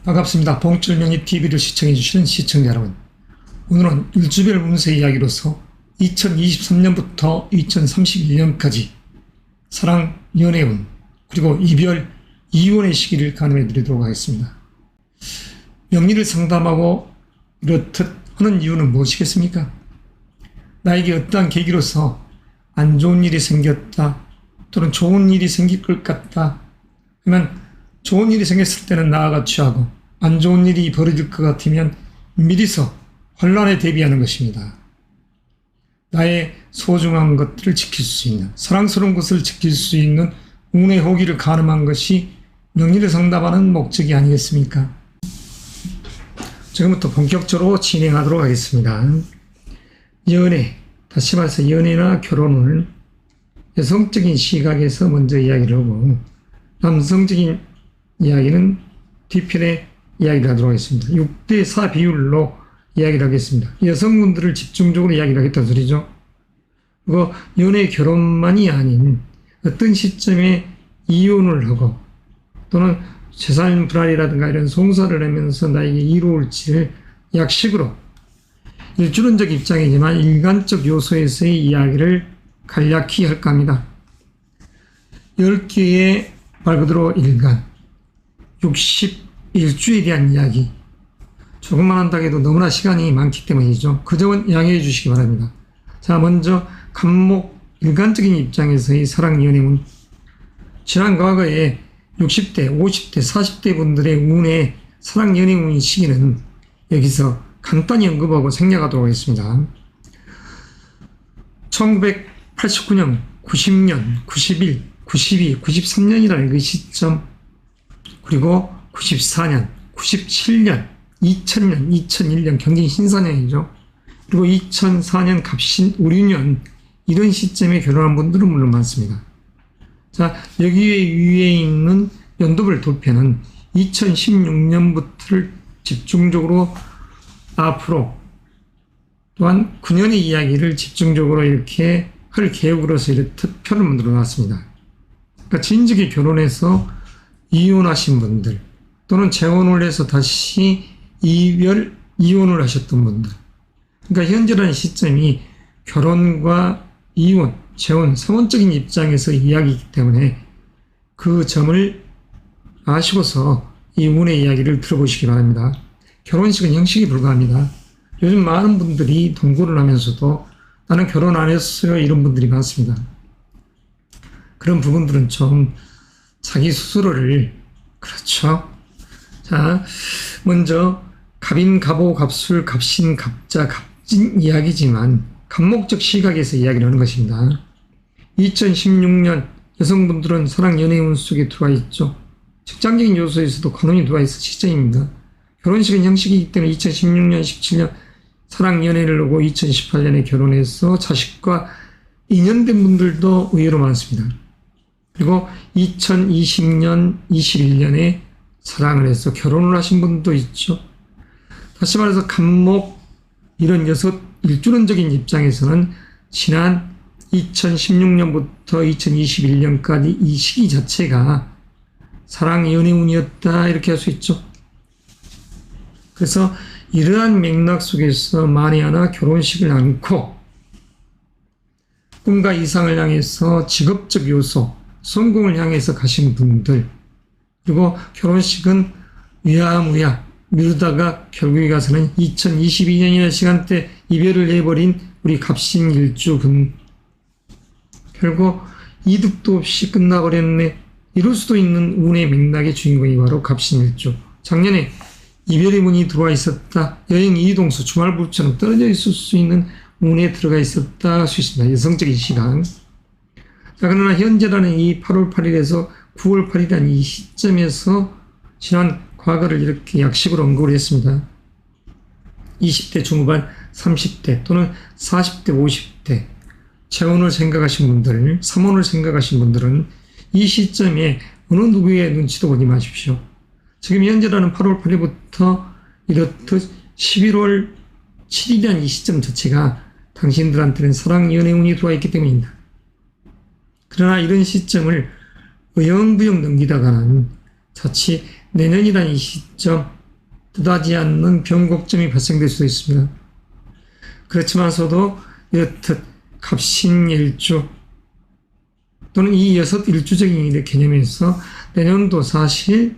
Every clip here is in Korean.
반갑습니다. 봉철명의 TV를 시청해주시는 시청자 여러분, 오늘은 일주별 운세 이야기로서 2023년부터 2031년까지 사랑, 연애운, 그리고 이별, 이혼의 시기를 가늠해 드리도록 하겠습니다. 명리를 상담하고 이렇듯 하는 이유는 무엇이겠습니까? 나에게 어떠한 계기로서 안 좋은 일이 생겼다, 또는 좋은 일이 생길 것 같다 하면 좋은 일이 생겼을 때는 나아가 취하고 안 좋은 일이 벌어질 것 같으면 미리서 혼란에 대비하는 것입니다. 나의 소중한 것들을 지킬 수 있는, 사랑스러운 것을 지킬 수 있는 운의 호기를 가늠한 것이 명리를 상담하는 목적이 아니겠습니까? 지금부터 본격적으로 진행하도록 하겠습니다. 연애, 다시 말해서 연애나 결혼을 여성적인 시각에서 먼저 이야기를 하고 남성적인 이야기는 뒤편에 이야기를 하도록 하겠습니다. 6대4 비율로 이야기를 하겠습니다. 여성분들을 집중적으로 이야기를 하겠다는 소리죠. 그리고 연애 결혼만이 아닌 어떤 시점에 이혼을 하고 또는 재산 분할이라든가 이런 송사를 하면서 나에게 이루어질지를 약식으로 일주론적 입장이지만 일간적 요소에서의 이야기를 간략히 할까 합니다. 10개의 말 그대로 일간, 61주에 대한 이야기, 조금만 한다고 해도 너무나 시간이 많기 때문이죠. 그 점은 양해해 주시기 바랍니다. 자, 먼저 간목 일간적인 입장에서의 사랑 연애운, 지난 과거에 60대, 50대, 40대 분들의 운의 사랑 연애운 시기는 여기서 간단히 언급하고 생략하도록 하겠습니다. 1989년, 90년, 91, 92, 93년이라는 그 시점, 그리고 94년, 97년, 2000년, 2001년 경진 신사년이죠. 그리고 2004년 갑신 우류년, 이런 시점에 결혼한 분들은 물론 많습니다. 자, 여기에 위에 있는 연도별 도표는 2016년부터를 집중적으로 앞으로 또한 9년의 이야기를 집중적으로 이렇게 할 계획으로서 이렇게 표를 만들어 놨습니다. 그러니까 진즉에 결혼해서 이혼하신 분들 또는 재혼을 해서 다시 이혼을 하셨던 분들, 그러니까 현재라는 시점이 결혼과 이혼, 재혼, 삼원적인 입장에서 이야기이기 때문에 그 점을 아시고서 이 운의 이야기를 들어보시기 바랍니다. 결혼식은 형식이 불가합니다. 요즘 많은 분들이 동거를 하면서도 나는 결혼 안 했어요 이런 분들이 많습니다. 그런 부분들은 좀 자기 스스로를, 그렇죠. 자, 먼저 갑인, 갑오, 갑술, 갑신, 갑자, 갑진 이야기지만 간목적 시각에서 이야기를 하는 것입니다. 2016년 여성분들은 사랑 연애운 속에 들어와 있죠. 직장적인 요소에서도 관운이 들어와 있을 시점입니다. 결혼식은 형식이기 때문에 2016년, 17년 사랑 연애를 하고 2018년에 결혼해서 자식과 인연된 분들도 의외로 많습니다. 그리고 2020년, 21년에 사랑을 해서 결혼을 하신 분도 있죠. 다시 말해서 간목, 이런 일주론적인 입장에서는 지난 2016년부터 2021년까지 이 시기 자체가 사랑 연애운이었다 이렇게 할 수 있죠. 그래서 이러한 맥락 속에서 만에 하나 결혼식을 않고 꿈과 이상을 향해서 직업적 요소, 성공을 향해서 가신 분들, 그리고 결혼식은 위야무야 미루다가 결국에 가서는 2022년이라는 시간대 이별을 해버린 우리 갑신일주분, 결국 이득도 없이 끝나버렸네 이럴 수도 있는 운의 맥락의 주인공이 바로 갑신일주. 작년에 이별의 문이 들어와 있었다, 여행 이동수 주말부처럼 떨어져 있을 수 있는 운에 들어가 있었다 할 수 있습니다. 여성적인 시간. 자, 그러나 현재라는 이 8월 8일에서 9월 8일이라는 이 시점에서 지난 과거를 이렇게 약식으로 언급을 했습니다. 20대 중후반, 30대 또는 40대, 50대 재혼을 생각하신 분들, 삼혼을 생각하신 분들은 이 시점에 어느 누구의 눈치도 보지 마십시오. 지금 현재라는 8월 8일부터 이렇듯 11월 7일이라는 이 시점 자체가 당신들한테는 사랑 연애운이 들어와 있기 때문입니다. 그러나 이런 시점을 어영부영 넘기다가는 자칫 내년이라는 이 시점 뜻하지 않는 변곡점이 발생될 수도 있습니다. 그렇지만서도 이렇듯 갑신일주 또는 이 6일주적인 개념에서 내년도 사실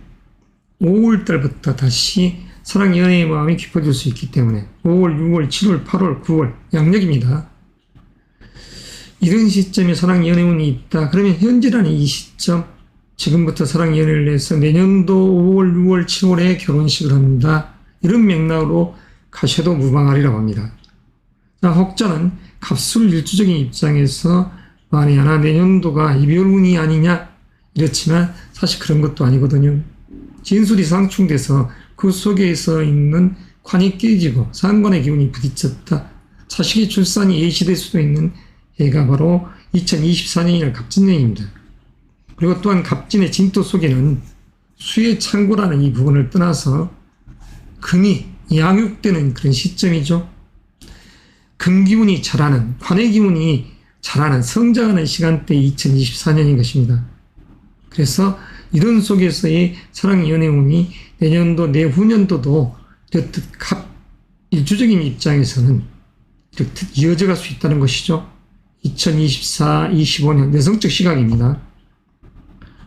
5월달부터 다시 사랑 연애의 마음이 깊어질 수 있기 때문에 5월, 6월, 7월, 8월, 9월 양력입니다. 이런 시점에 사랑 연애운이 있다. 그러면 현재라는 이 시점 지금부터 사랑 연애를 해서 내년도 5월, 6월, 7월에 결혼식을 한다. 이런 맥락으로 가셔도 무방하리라고 합니다. 자, 혹자는 갑술 일주적인 입장에서 만에 하나 내년도가 이별운이 아니냐 이렇지만 사실 그런 것도 아니거든요. 진술이 상충돼서 그 속에서 있는 관이 깨지고 상관의 기운이 부딪혔다. 자식의 출산이 예시될 수도 있는 해가 바로 2024년이나 갑진년입니다. 그리고 또한 갑진의 진토 속에는 수의 창고라는 이 부분을 떠나서 금이 양육되는 그런 시점이죠. 금기운이 자라는, 관의 기운이 자라는, 성장하는 시간대 2024년인 것입니다. 그래서 이런 속에서의 사랑 연애운이 내년도, 내후년도도 이렇듯 갑 일주적인 입장에서는 이렇듯 이어져 갈 수 있다는 것이죠. 2024, 25년 여성적 시각입니다.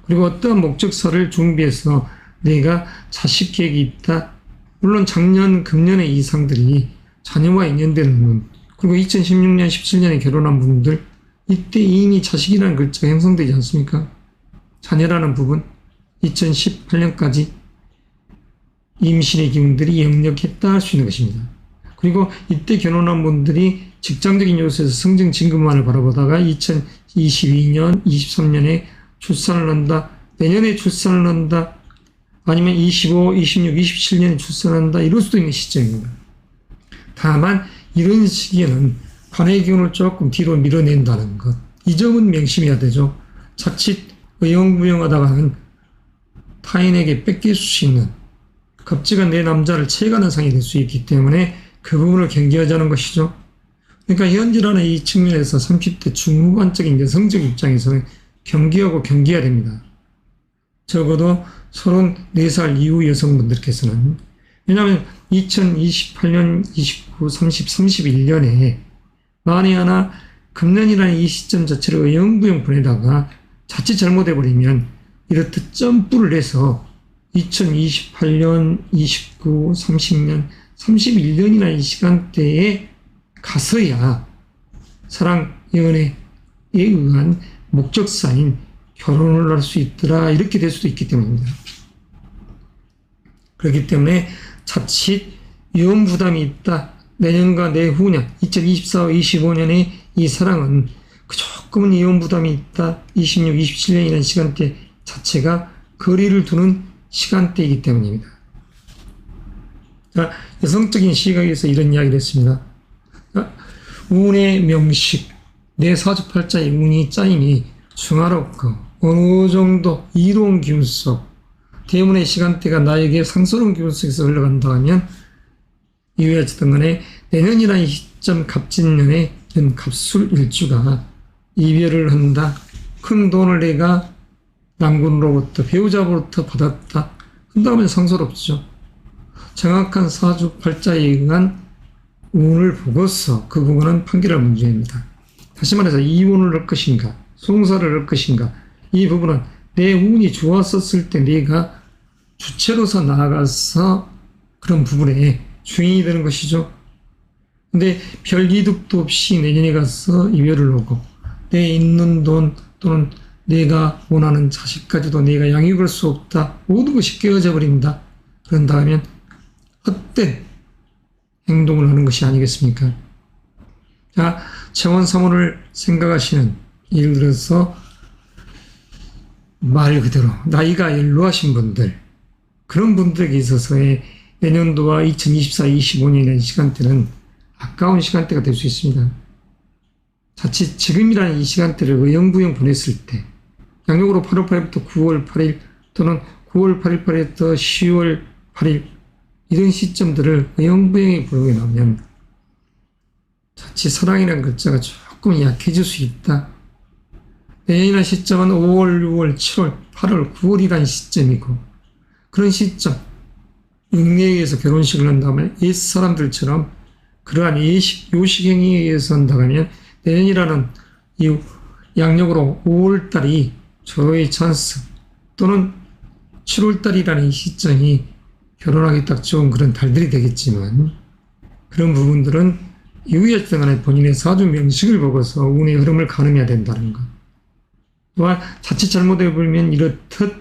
그리고 어떠한 목적사를 준비해서 내가 자식 계획이 있다. 물론 작년, 금년의 이상들이 자녀와 인연되는 분, 그리고 2016년, 17년에 결혼한 분들, 이때 이미 자식이라는 글자가 형성되지 않습니까? 자녀라는 부분, 2018년까지 임신의 기운들이 역력했다 할 수 있는 것입니다. 그리고 이때 결혼한 분들이 직장적인 요소에서 성장 진급만을 바라보다가 2022년, 23년에 출산을 한다, 내년에 출산을 한다, 아니면 25, 26, 27년에 출산을 한다, 이럴 수도 있는 시점입니다. 다만 이런 시기에는 관의 기운을 조금 뒤로 밀어낸다는 것, 이 점은 명심해야 되죠. 자칫 의형부형하다가는 타인에게 뺏길 수 있는 겁지가 내 남자를 채가는 상이 될 수 있기 때문에 그 부분을 경계하자는 것이죠. 그러니까 현재라는 이 측면에서 30대 중후반적인 여성적 입장에서는 경계해야 됩니다. 적어도 34살 이후 여성분들께서는. 왜냐하면 2028년, 29, 30, 31년에 만에 하나 금년이라는 이 시점 자체를 의형부형 보내다가 자칫 잘못해버리면 이렇듯 점프를 해서 2028년, 29, 30년, 31년이나 이 시간대에 가서야 사랑, 연애에 의한 목적사인 결혼을 할 수 있더라, 이렇게 될 수도 있기 때문입니다. 그렇기 때문에 자칫 위험 부담이 있다. 내년과 내후년 2024, 25년에 이 사랑은 조금은 위험 부담이 있다. 26, 27년이라는 시간대 자체가 거리를 두는 시간대이기 때문입니다. 자, 여성적인 시각에서 이런 이야기를 했습니다. 자, 운의 명식, 내 사주팔자의 운이 짜임이 중화롭고 어느 정도 이로운 기운 속, 대운의 시간대가 나에게 상스러운 기운 속에서 흘러간다 하면 이후에 어쨌든 간에 내년이라는 시점 갑진년에 이런 갑술 일주가 이별을 한다. 큰 돈을 내가 남군으로부터, 배우자로부터 받았다. 한다면 상스럽죠. 정확한 사주팔자에 의한 운을 보고서 그 부분은 판결할 문제입니다. 다시 말해서 이혼을 할 것인가, 송사를 할 것인가, 이 부분은 내 운이 좋았었을 때 내가 주체로서 나아가서 그런 부분에 주인이 되는 것이죠. 근데 별 이득도 없이 내년에 가서 이별을 하고 내 있는 돈 또는 내가 원하는 자식까지도 내가 양육할 수 없다. 모든 것이 깨어져 버린다. 그런다 하면 헛된 행동을 하는 것이 아니겠습니까? 자, 체원사문을 생각하시는, 예를 들어서 말 그대로 나이가 연로하신 분들, 그런 분들에게 있어서의 내년도와 2024, 25년이라는 시간대는 아까운 시간대가 될 수 있습니다. 자칫 지금이라는 이 시간대를 의형부형 보냈을 때, 양력으로 8월 8일부터 9월 8일 또는 9월 8일 8일부터 10월 8일 이런 시점들을 의형부형에 보내게 나오면 자칫 사랑이라는 글자가 조금 약해질 수 있다. 내년이라는 시점은 5월, 6월, 7월, 8월, 9월이라는 시점이고 그런 시점, 영리에 의해서 결혼식을 한다면 옛사람들처럼 그러한 요식 행위에 의해서 한다면 내년이라는 이 양력으로 5월달이 절호의 찬스 또는 7월달이라는 이 시점이 결혼하기 딱 좋은 그런 달들이 되겠지만 그런 부분들은 이후에 어쨌든 본인의 사주 명식을 보고서 운의 흐름을 가늠해야 된다는 것. 또한 자칫 잘못해 보면 이렇듯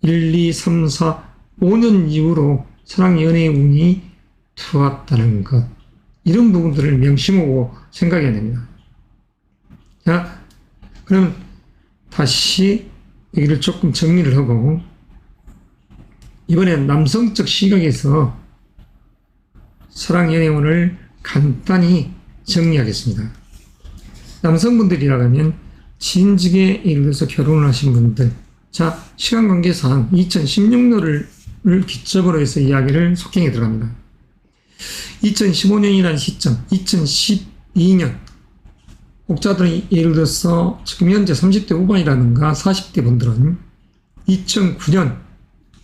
1, 2, 3, 4, 5년 이후로 사랑 연애의 운이 들어왔다는 것. 이런 부분들을 명심하고 생각해야 됩니다. 자, 그럼 다시 여기를 조금 정리를 하고 이번엔 남성적 시각에서 사랑 연애 운을 간단히 정리하겠습니다. 남성분들이라고 하면 진즉에 예를 들어서 결혼을 하신 분들, 자, 시간 관계상 2016년을 기점으로 해서 이야기를 속행에 들어갑니다. 2015년이라는 시점, 2012년, 혹자들은 예를 들어서 지금 현재 30대 후반이라든가 40대 분들은 2009년,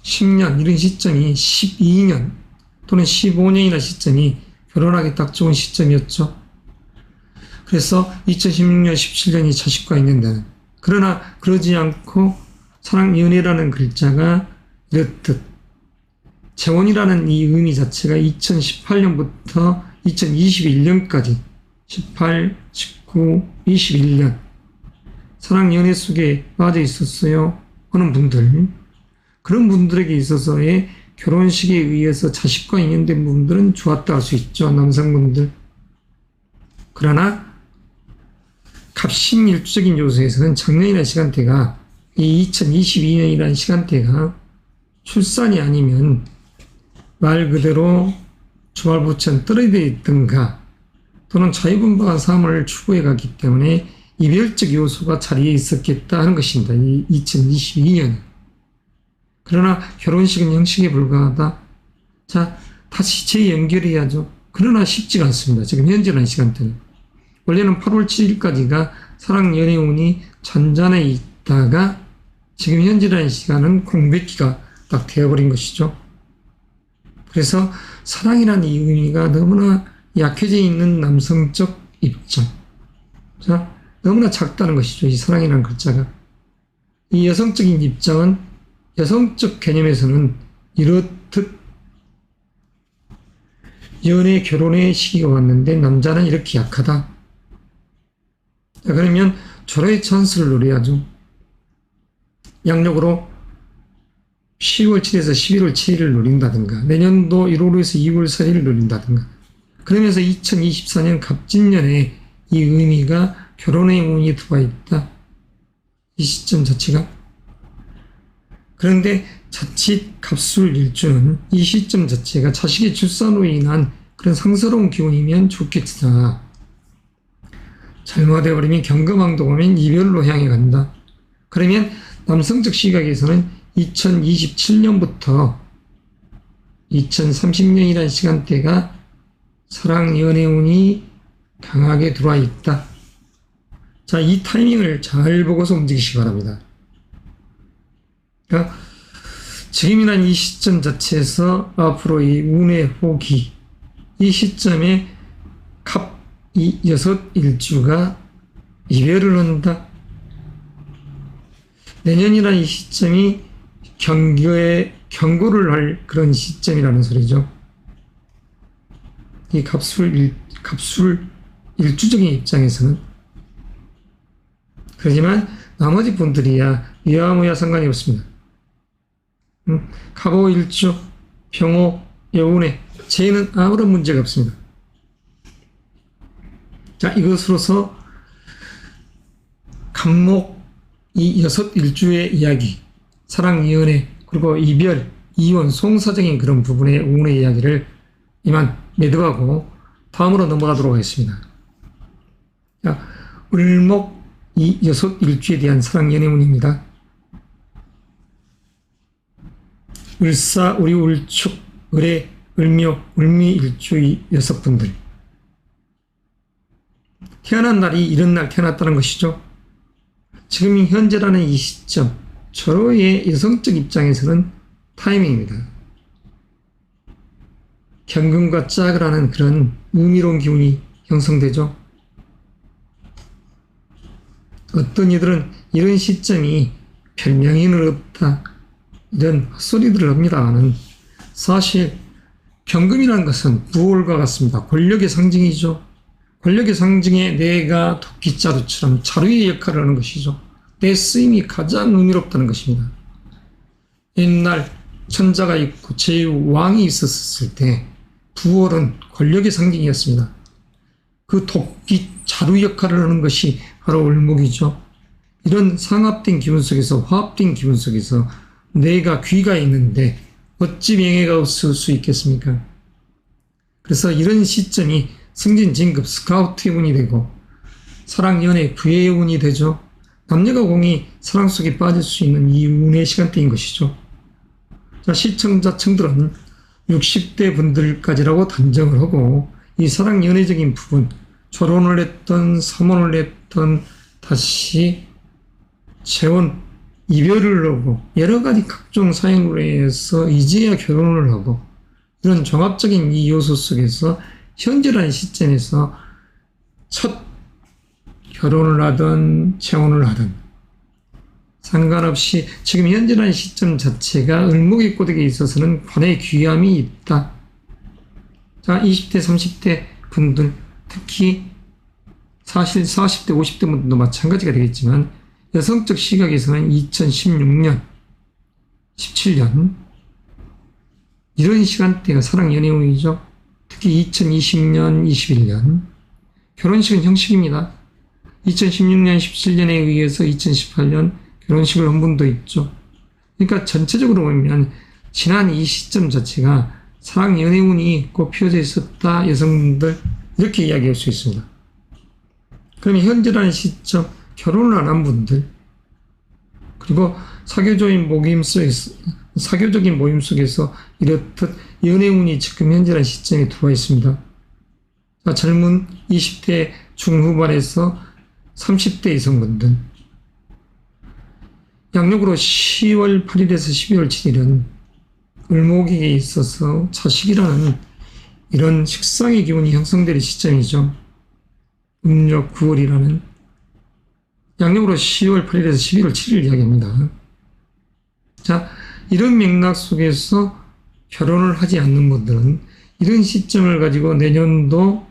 10년 이런 시점이 12년 또는 15년이라는 시점이 결혼하기 딱 좋은 시점이었죠. 그래서 2016년, 17년이 자식과 있는데 그러나 그러지 않고 사랑 연애라는 글자가 이렇듯 재혼이라는 이 의미 자체가 2018년부터 2021년까지 18, 19, 21년 사랑 연애 속에 빠져 있었어요 하는 분들, 그런 분들에게 있어서의 결혼식에 의해서 자식과 인연된 분들은 좋았다 할 수 있죠. 남성분들. 그러나 갑신일주적인 요소에서는 작년이라는 시간대가 이 2022년이라는 시간대가 출산이 아니면 말 그대로 주말부천 떨어져 있든가 또는 자유분방한 삶을 추구해 갔기 때문에 이별적 요소가 자리에 있었겠다 하는 것입니다. 이 2022년. 그러나 결혼식은 형식에 불과하다. 자, 다시 재연결해야죠. 그러나 쉽지가 않습니다. 지금 현재라는 시간대는. 원래는 8월 7일까지가 사랑 연애운이 잔잔해 있다가 지금 현재라는 시간은 공백기가 딱 되어버린 것이죠. 그래서 사랑이라는 이 의미가 너무나 약해져 있는 남성적 입장. 자, 너무나 작다는 것이죠. 이 사랑이라는 글자가. 이 여성적인 입장은 여성적 개념에서는 이렇듯 연애, 결혼의 시기가 왔는데 남자는 이렇게 약하다. 자, 그러면 절호의 찬스를 노려야죠. 양력으로 10월 7일에서 11월 7일을 노린다든가 내년도 1월에서 2월 4일을 노린다든가 그러면서 2024년 갑진년에 이 의미가 결혼의 운이 들어와 있다. 이 시점 자체가. 그런데 자칫 갑술일주는 이 시점 자체가 자식의 출산으로 인한 그런 상스러운 기운이면 좋겠으나 잘못해버리면 경금왕도 보면 이별로 향해 간다. 그러면 남성적 시각에서는 2027년부터 2030년이라는 시간대가 사랑 연애운이 강하게 들어와 있다. 자, 이 타이밍을 잘 보고서 움직이시기 바랍니다. 그러니까 지금이란 이 시점 자체에서 앞으로 이 운의 호기, 이 시점에 이 6일주가 이별을 한다. 내년이라는 이 시점이 경고를 할 그런 시점이라는 소리죠. 이 갑술 일주적인 입장에서는. 그렇지만 나머지 분들이야 위아무야 상관이 없습니다. 갑오 일주, 병호, 여운에 재는 아무런 문제가 없습니다. 자, 이것으로서 갑목 이 6일주의 이야기, 사랑, 연애, 그리고 이별, 이혼, 송사적인 그런 부분의 운의 이야기를 이만 매듭하고 다음으로 넘어가도록 하겠습니다. 자, 을목 이 6일주에 대한 사랑, 연애 운입니다. 을사, 우리 을축, 을의, 을묘, 을미일주의 6분들. 태어난 날이 이런 날 태어났다는 것이죠. 지금 현재라는 이 시점, 절호의 여성적 입장에서는 타이밍입니다. 경금과 짝을 하는 그런 의미로운 기운이 형성되죠. 어떤 이들은 이런 시점이 별명인은 없다, 이런 헛소리들을 합니다만 사실 경금이라는 것은 부월과 같습니다. 권력의 상징이죠. 권력의 상징에 내가 도끼자루처럼 자루의 역할을 하는 것이죠. 내 쓰임이 가장 의미롭다는 것입니다. 옛날 천자가 있고 제왕이 있었을 때 부월은 권력의 상징이었습니다. 그 도끼 자루 역할을 하는 것이 바로 을목이죠. 이런 상합된 기분 속에서, 화합된 기분 속에서 내가 귀가 있는데 어찌 명예가 없을 수 있겠습니까? 그래서 이런 시점이 승진, 진급, 스카우트의 운이 되고 사랑, 연애, 부의 운이 되죠. 남녀가 공이 사랑 속에 빠질 수 있는 이 운의 시간대인 것이죠. 자, 시청자층들은 60대 분들까지라고 단정을 하고 이 사랑, 연애적인 부분, 결혼을 했던, 삼혼을 했던, 다시 재혼, 이별을 하고 여러 가지 각종 사연으로 해서 이제야 결혼을 하고 이런 종합적인 이 요소 속에서 현재라는 시점에서 첫 결혼을 하든 재혼을 하든 상관없이 지금 현재라는 시점 자체가 을목의 꼬댁에 있어서는 관의 귀함이 있다. 자, 20대, 30대 분들, 특히 사실 40대, 50대 분들도 마찬가지가 되겠지만 여성적 시각에서는 2016년, 17년 이런 시간대가 사랑 연애운이죠. 특히 2020년, 21년 결혼식은 형식입니다. 2016년, 17년에 의해서 2018년 결혼식을 한 분도 있죠. 그러니까 전체적으로 보면 지난 이 시점 자체가 사랑 연애운이 꽃피어져 있었다, 여성분들 이렇게 이야기할 수 있습니다. 그러면 현재라는 시점 결혼을 안 한 분들, 그리고 사교적인 모임 속에서 이렇듯 연애운이 지금 현재라는 시점에 들어와 있습니다. 자, 젊은 20대 중후반에서 30대 여성분들, 양력으로 10월 8일에서 12월 7일은 을목에게 있어서 자식이라는 이런 식상의 기운이 형성되는 시점이죠. 음력 9월이라는 양력으로 10월 8일에서 11월 7일 이야기합니다. 자, 이런 맥락 속에서 결혼을 하지 않는 분들은 이런 시점을 가지고 내년도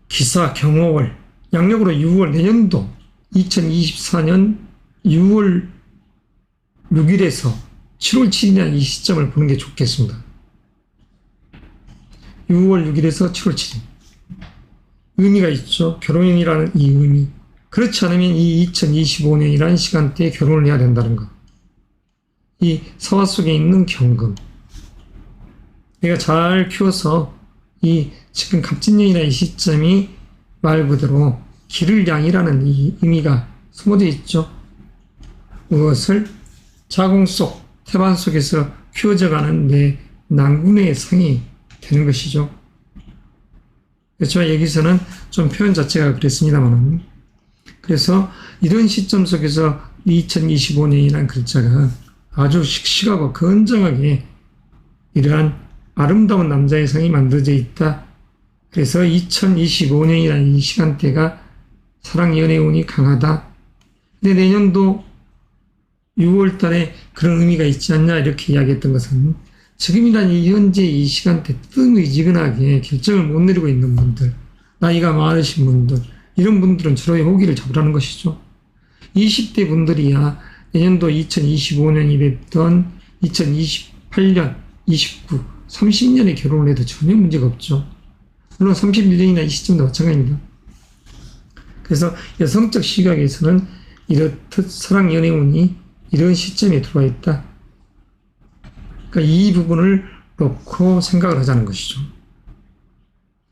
기사 경호월, 양력으로 6월, 내년도 2024년 6월 6일에서 7월 7일이라는 이 시점을 보는 게 좋겠습니다. 6월 6일에서 7월 7일. 의미가 있죠. 결혼이라는 이 의미. 그렇지 않으면 이 2025년이라는 시간대에 결혼을 해야 된다는 것. 이 사화 속에 있는 경금. 내가 잘 키워서 이 지금 갑진년이라는 이 시점이 말 그대로 기를 양이라는 이 의미가 숨어져 있죠. 무엇을 자궁 속, 태반 속에서 키워져가는 내 난군의 상이 되는 것이죠. 그렇지만 여기서는 좀 표현 자체가 그랬습니다만, 그래서 이런 시점 속에서 2025년이라는 글자가 아주 씩씩하고 건장하게 이러한 아름다운 남자의 상이 만들어져 있다. 그래서 2025년이라는 이 시간대가 사랑 연애운이 강하다. 근데 내년도 6월 달에 그런 의미가 있지 않냐 이렇게 이야기했던 것은 지금이란 이 현재 이 시간대 뜸의지근하게 결정을 못 내리고 있는 분들, 나이가 많으신 분들, 이런 분들은 저로의 호기를 잡으라는 것이죠. 20대 분들이야 내년도 2025년이 됐던 2028년, 29, 30년에 결혼을 해도 전혀 문제가 없죠. 물론 31년이나 이 시점도 마찬가지입니다. 그래서 여성적 시각에서는 이렇듯 사랑 연애운이 이런 시점에 들어와 있다. 그러니까 이 부분을 놓고 생각을 하자는 것이죠.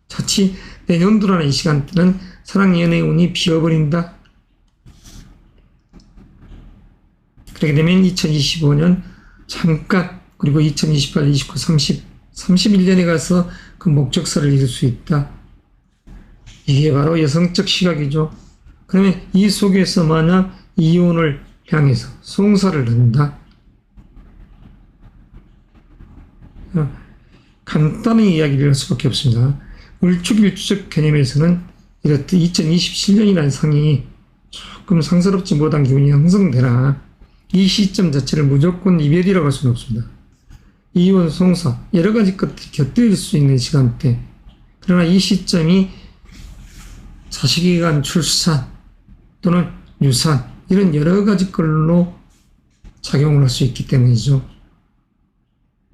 자칫 내년도라는 이 시간대는 사랑 연애운이 비어버린다. 그렇게 되면 2025년 잠깐, 그리고 2028, 29, 30, 31년에 가서 그 목적사를 이룰 수 있다. 이게 바로 여성적 시각이죠. 그러면 이 속에서 만약 이혼을 향해서 송사를 넣는다. 간단히 이야기를 할 수밖에 없습니다. 을축일주적 개념에서는 이렇듯 2027년이라는 상이 조금 상스럽지 못한 기운이 형성되나 이 시점 자체를 무조건 이별이라고 할 수는 없습니다. 이혼, 송사, 여러 가지 것들이 곁들일 수 있는 시간대. 그러나 이 시점이 자식이 간 출산 또는 유산 이런 여러 가지 걸로 작용을 할 수 있기 때문이죠.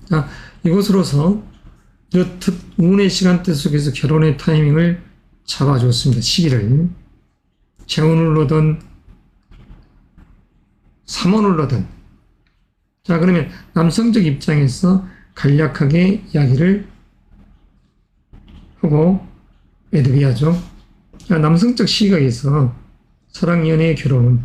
자, 이것으로서 이렇듯 운의 시간대 속에서 결혼의 타이밍을 잡아줬습니다. 시기를. 재혼을 넣든 3혼을 넣든. 자, 그러면 남성적 입장에서 간략하게 이야기를 하고 매듭이하죠. 자, 남성적 시각에서 사랑, 연애, 결혼은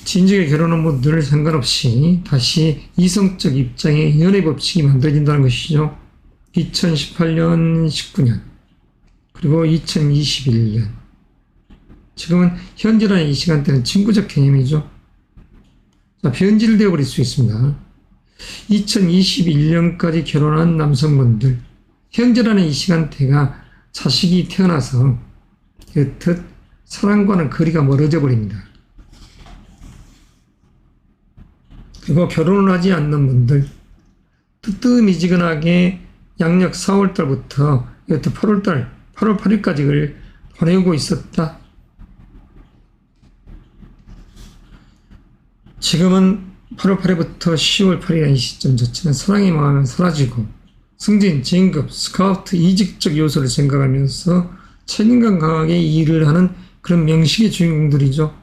진즉의 결혼은 뭐 늘 상관없이 다시 이성적 입장의 연애 법칙이 만들어진다는 것이죠. 2018년, 19년, 그리고 2021년. 지금은 현재라는 이 시간대는 친구적 개념이죠. 자, 변질되어 버릴 수 있습니다. 2021년까지 결혼한 남성분들, 현재라는 이 시간대가 자식이 태어나서 여튼 사랑과는 거리가 멀어져 버립니다. 그리고 결혼을 하지 않는 분들, 뜨뜻미지근하게 양력 4월달부터 여튼 8월달, 8월 8일까지를 보내고 있었다. 지금은 8월 8일부터 10월 8일의 이 시점 자체는 사랑의 마음은 사라지고 승진, 진급, 스카우트, 이직적 요소를 생각하면서 책임감 강하게 일을 하는 그런 명식의 주인공들이죠.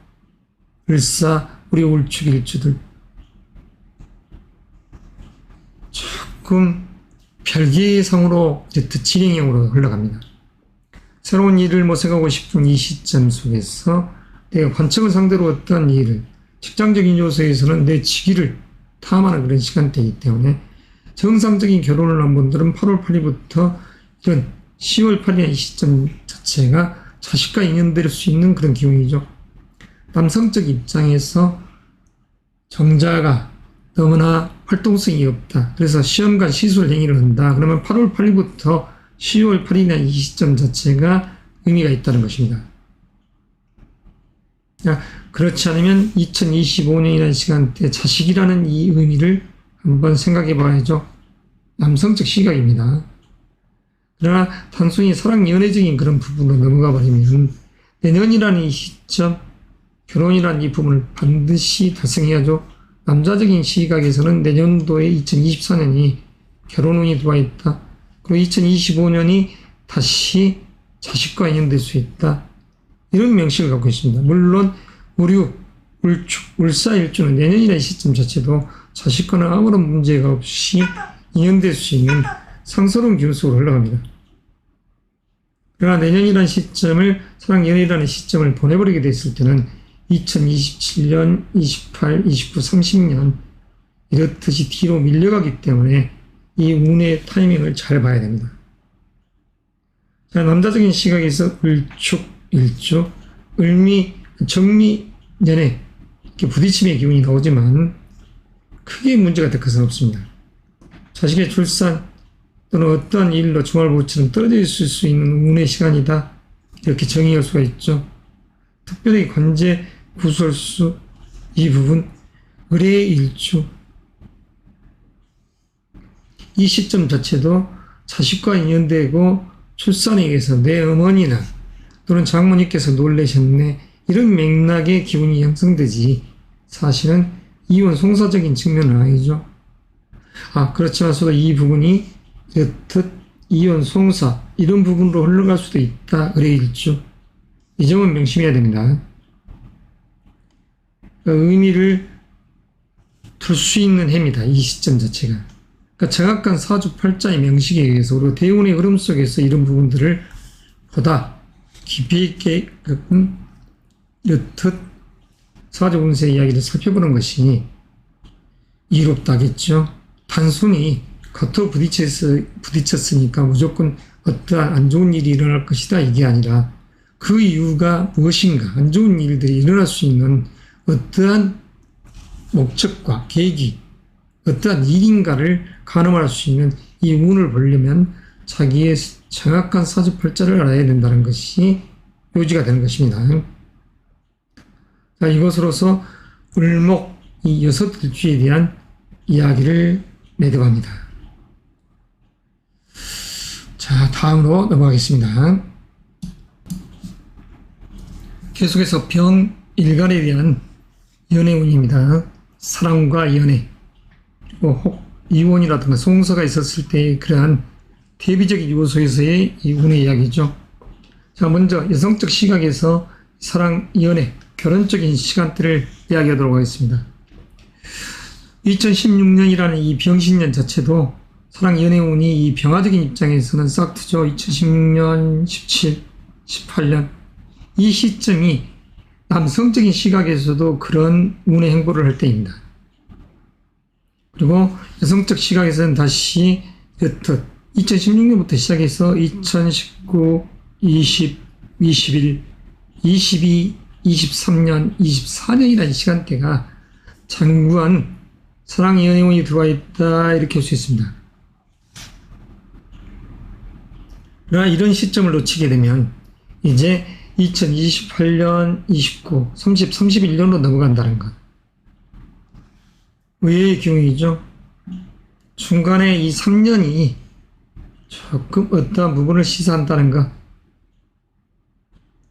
을사, 우리 울축일주들. 조금 별개의 상으로 진행형으로 흘러갑니다. 새로운 일을 모색하고 싶은 이 시점 속에서 내가 관청을 상대로 어떤 일을 직장적인 요소에서는 내 직위를 탐하는 그런 시간대이기 때문에 정상적인 결혼을 한 분들은 8월 8일부터 이런 10월 8일의 이 시점 자체가 자식과 인연될 수 있는 그런 기운이죠. 남성적 입장에서 정자가 너무나 활동성이 없다. 그래서 시험관 시술 행위를 한다. 그러면 8월 8일부터 10월 8일이나 이 시점 자체가 의미가 있다는 것입니다. 자, 그렇지 않으면 2025년이라는 시간대 자식이라는 이 의미를 한번 생각해 봐야죠. 남성적 시각입니다. 그러나 단순히 사랑 연애적인 그런 부분으로 넘어가 버리면 내년이라는 이 시점, 결혼이라는 이 부분을 반드시 달성해야죠. 남자적인 시각에서는 내년도에 2024년이 결혼운이 들어와 있다. 그리고 2025년이 다시 자식과 인연될 수 있다. 이런 명식을 갖고 있습니다. 물론 우류, 울축, 울사일주는 내년이라는 시점 자체도 자식과는 아무런 문제가 없이 인연될 수 있는 상스러운 기운 속으로 흘러갑니다. 그러나 내년이라는 시점을, 사랑 연애라는 시점을 보내버리게 됐을 때는 2027년, 28, 29, 30년 이렇듯이 뒤로 밀려가기 때문에 이 운의 타이밍을 잘 봐야 됩니다. 자, 남자적인 시각에서 을축, 일주, 을미, 정미, 연애 이렇게 부딪힘의 기운이 나오지만 크게 문제가 될 것은 없습니다. 자식의 출산 또는 어떠한 일로 주말부처럼 떨어져 있을 수 있는 운의 시간이다. 이렇게 정의할 수가 있죠. 특별히 관제, 구설수 이 부분, 을의 일주 이 시점 자체도 자식과 인연되고 출산에 의해서 내 어머니나 또는 장모님께서 놀라셨네 이런 맥락의 기운이 형성되지 사실은 이혼 송사적인 측면은 아니죠. 그렇지만서도 이 부분이 이렇듯 이혼 송사 이런 부분으로 흘러갈 수도 있다. 을의 일주 이 점은 명심해야 됩니다. 의미를 둘 수 있는 해입니다. 이 시점 자체가. 그러니까 정확한 사주팔자의 명식에 의해서 우리가 대운의 흐름 속에서 이런 부분들을 보다 깊이 있게 이렇듯 사주운세 이야기를 살펴보는 것이 이롭다겠죠. 단순히 겉으로 부딪혔으니까 무조건 어떠한 안 좋은 일이 일어날 것이다 이게 아니라 그 이유가 무엇인가 안 좋은 일들이 일어날 수 있는 어떠한 목적과 계기 어떠한 일인가를 가늠할 수 있는 이 운을 보려면 자기의 정확한 사주팔자를 알아야 된다는 것이 요지가 되는 것입니다. 자, 이것으로서 을목 이 6일주에 대한 이야기를 매듭합니다. 자, 다음으로 넘어가겠습니다. 계속해서 병일간에 대한 연애운입니다. 사랑과 연애, 그리고 혹 이혼이라든가 송사가 있었을 때의 그러한 대비적인 요소에서의 이 운의 이야기죠. 자, 먼저 여성적 시각에서 사랑, 연애, 결혼적인 시간대를 이야기하도록 하겠습니다. 2016년이라는 이 병신년 자체도 사랑, 연애 운이 이 병화적인 입장에서는 싹트죠. 2016년, 17, 18년 이 시점이 남성적인 시각에서도 그런 운의 행보를 할 때입니다. 그리고 여성적 시각에서는 다시 여튼 2016년부터 시작해서 2019, 20, 21, 22, 23년, 24년이라는 시간대가 장구한 사랑, 연애운이 들어와 있다 이렇게 할 수 있습니다. 그러나 이런 시점을 놓치게 되면 이제 2028년, 29, 30, 31년으로 넘어간다는 것. 의외의 경우이죠. 중간에 이 3년이 조금 어떠한 부분을 시사한다는 것.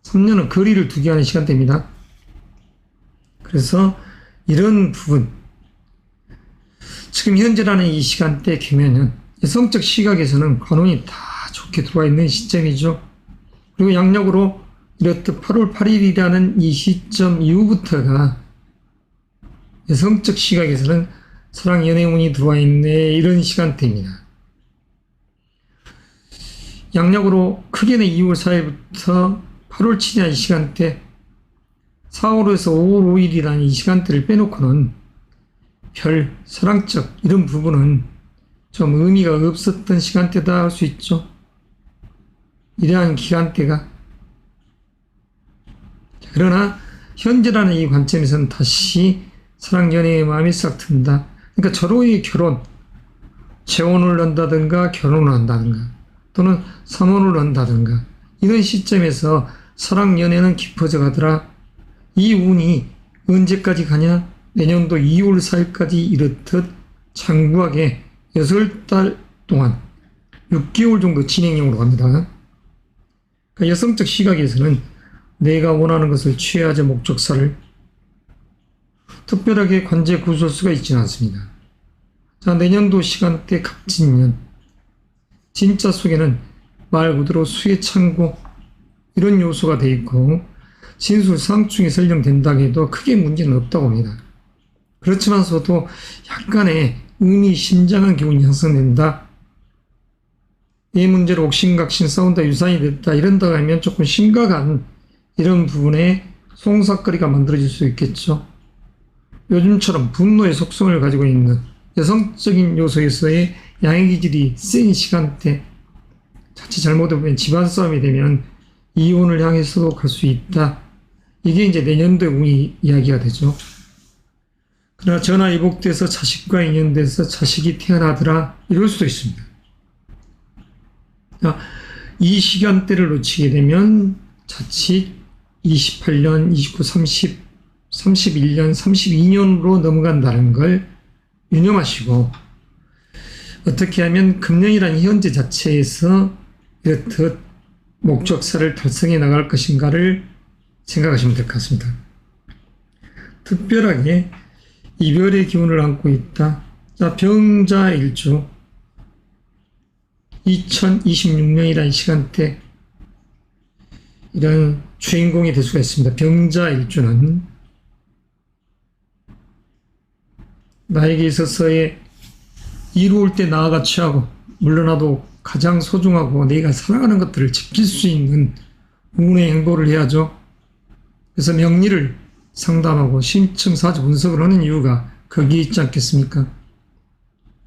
3년은 거리를 두게 하는 시간대입니다. 그래서 이런 부분, 지금 현재라는 이 시간대 계면은 여성적 시각에서는 관운이 다 좋게 들어와 있는 시점이죠. 그리고 양력으로 이렇듯 8월 8일이라는 이 시점 이후부터가 여성적 시각에서는 사랑, 연애운이 들어와 있네 이런 시간대입니다. 양력으로 크게는 2월 4일부터 8월 7일 이 시간대, 4월에서 5월 5일이라는 이 시간대를 빼놓고는 별 사랑적 이런 부분은 좀 의미가 없었던 시간대다 할 수 있죠. 이러한 기간대가. 그러나 현재라는 이 관점에서는 다시 사랑, 연애의 마음이 싹 든다. 그러니까 서로의 결혼, 재혼을 한다든가 결혼을 한다든가 또는 삼혼을 한다든가 이런 시점에서 사랑, 연애는 깊어져 가더라. 이 운이 언제까지 가냐? 내년도 2월 4일까지 이렇듯 장구하게 6달 동안 6개월 정도 진행형으로 갑니다. 그러니까 여성적 시각에서는 내가 원하는 것을 취하자 목적사를 특별하게 관제 구설수가 있지는 않습니다. 자, 내년도 시간대 갑진년, 진짜 속에는 말 그대로 수의 창고 이런 요소가 되어 있고 진술상충이 설정된다고 해도 크게 문제는 없다고 합니다. 그렇지만서도 약간의 의미심장한 기운이 형성된다. 이 문제로 옥신각신 싸운다, 유산이 됐다 이런다고 하면 조금 심각한 이런 부분에 송사거리가 만들어질 수 있겠죠. 요즘처럼 분노의 속성을 가지고 있는 여성적인 요소에서의 양의 기질이 센 시간대, 자칫 잘못하면 집안 싸움이 되면 이혼을 향해서도 갈 수 있다. 이게 이제 내년도의 운이 이야기가 되죠. 그러나 전화 이복돼서 자식과 인연돼서 자식이 태어나더라 이럴 수도 있습니다. 이 시간대를 놓치게 되면 자칫 28년, 29, 30, 31년, 32년으로 넘어간다는 걸 유념하시고 어떻게 하면 금년이라는 현재 자체에서 이렇듯 목적사를 달성해 나갈 것인가를 생각하시면 될 것 같습니다. 특별하게 이별의 기운을 안고 있다. 자, 병자일주 2026년이라는 시간대 이런 주인공이 될 수가 있습니다. 병자일주는 나에게 있어서의 이루올 때 나아가 취하고 물러나도 가장 소중하고 내가 사랑하는 것들을 지킬 수 있는 운의 행보를 해야죠. 그래서 명리를 상담하고 심층사주 분석을 하는 이유가 거기에 있지 않겠습니까?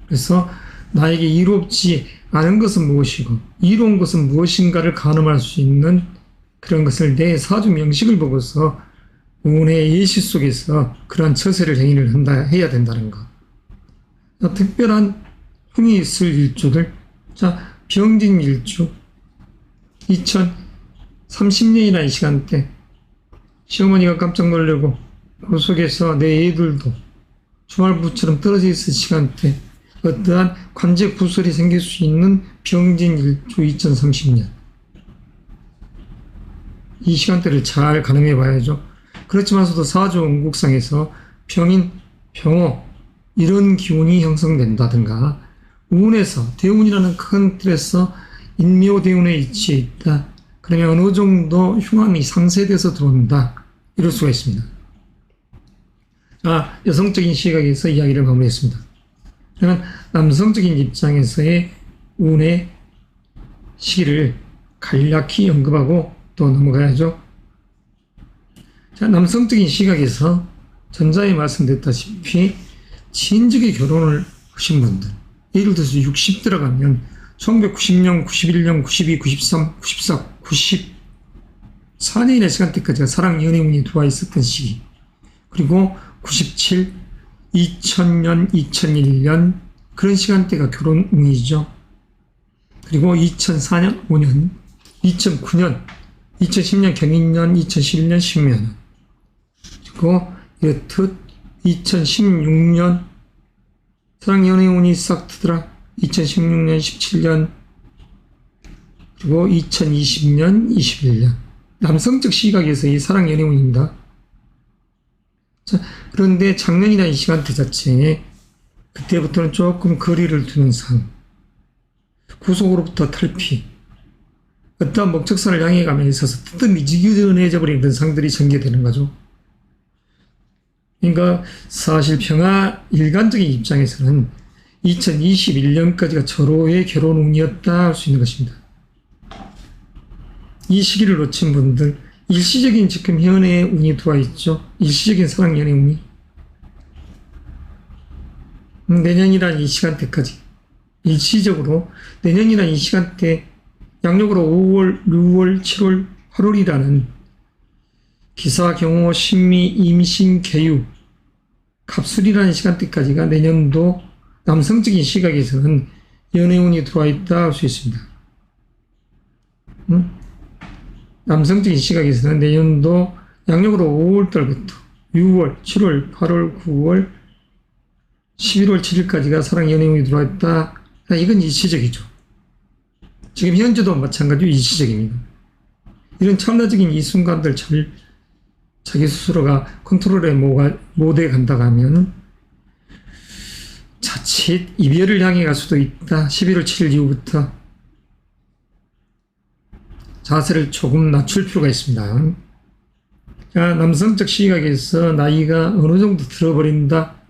그래서 나에게 이롭지 않은 것은 무엇이고 이로운 것은 무엇인가를 가늠할 수 있는 그런 것을 내 사주 명식을 보고서 운의 예시 속에서 그러한 처세를 행위를 해야 된다는 것. 특별한 흉이 있을 일주들. 자, 병진 일주. 2030년이라는 시간대. 시어머니가 깜짝 놀라고 그 속에서 내 애들도 주말부처럼 떨어져 있을 시간대. 어떠한 관제 구설이 생길 수 있는 병진 일주 2030년. 이 시간대를 잘 가늠해 봐야죠. 그렇지만서도 사주 원국상에서 병인, 병호 이런 기운이 형성된다든가 운에서 대운이라는 큰 틀에서 인묘대운에 위치해 있다. 그러면 어느 정도 흉함이 상쇄돼서 들어온다. 이럴 수가 있습니다. 자, 여성적인 시각에서 이야기를 마무리했습니다. 그러면 남성적인 입장에서의 운의 시기를 간략히 언급하고 또 넘어가야죠. 자, 남성적인 시각에서 전자에 말씀드렸다시피 친직의 결혼을 하신 분들, 예를 들어서 60 들어가면 1990년, 91년, 92, 93, 94, 94년의 시간대까지가 사랑 연애운이 들어와 있었던 시기. 그리고 97, 2000년, 2001년 그런 시간대가 결혼운이죠. 그리고 2004년, 5년, 2009년, 2010년 경인년, 2011년 신묘년. 그리고 이렇듯 2016년 사랑 연애운이 싹 트더라. 2016년, 17년, 그리고 2020년, 21년. 남성적 시각에서의 사랑 연애운입니다. 자, 그런데 작년이라는 시간대 자체에 그때부터는 조금 거리를 두는 상, 구속으로부터 탈피, 어떠한 목적선을 향해 감에 있어서 뜨뜻미지근해져 버린 그런 상들이 전개되는 거죠. 그러니까 사실 평화 일관적인 입장에서는 2021년까지가 절호의 결혼운이었다 할 수 있는 것입니다. 이 시기를 놓친 분들, 일시적인 지금 현의 운이 들어와 있죠. 일시적인 사랑 연애 운이. 내년이란 이 시간대까지 일시적으로 내년이란 이 시간대 양력으로 5월, 6월, 7월, 8월이라는 기사, 경호, 신미, 임신, 계유, 갑술이라는 시간대까지가 내년도 남성적인 시각에서는 연애운이 들어와 있다 할 수 있습니다. 남성적인 시각에서는 내년도 양력으로 5월달부터 6월, 7월, 8월, 9월, 11월 7일까지가 사랑 연애운이 들어와 있다. 이건 일시적이죠. 지금 현재도 마찬가지로 일시적입니다. 이런 찰나적인 이 순간들 잘 자기 스스로가 컨트롤에 못해 간다고 하면 자칫 이별을 향해 갈 수도 있다. 11월 7일 이후부터 자세를 조금 낮출 필요가 있습니다. 자, 남성적 시각에서 나이가 어느 정도 들어버린다.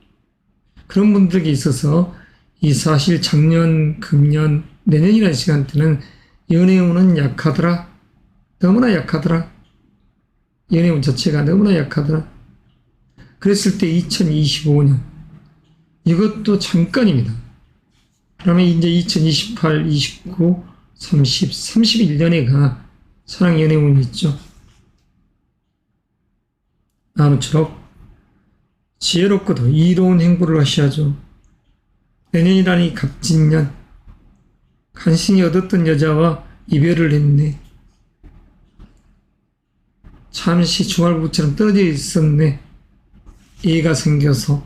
그런 분들에게 있어서 이 사실 작년, 금년, 내년이라는 시간대는 연애운은 약하더라. 너무나 약하더라. 연애운 자체가 너무나 약하더라. 그랬을 때 2025년 이것도 잠깐입니다. 그러면 이제 2028, 29, 30, 31년에가 사랑 연애운이 있죠. 아무쪼록 지혜롭고도 이로운 행보를 하셔야죠. 내년이라니 갑진년, 간신히 얻었던 여자와 이별을 했네. 잠시 주말부처럼 떨어져 있었네. 애가 생겨서.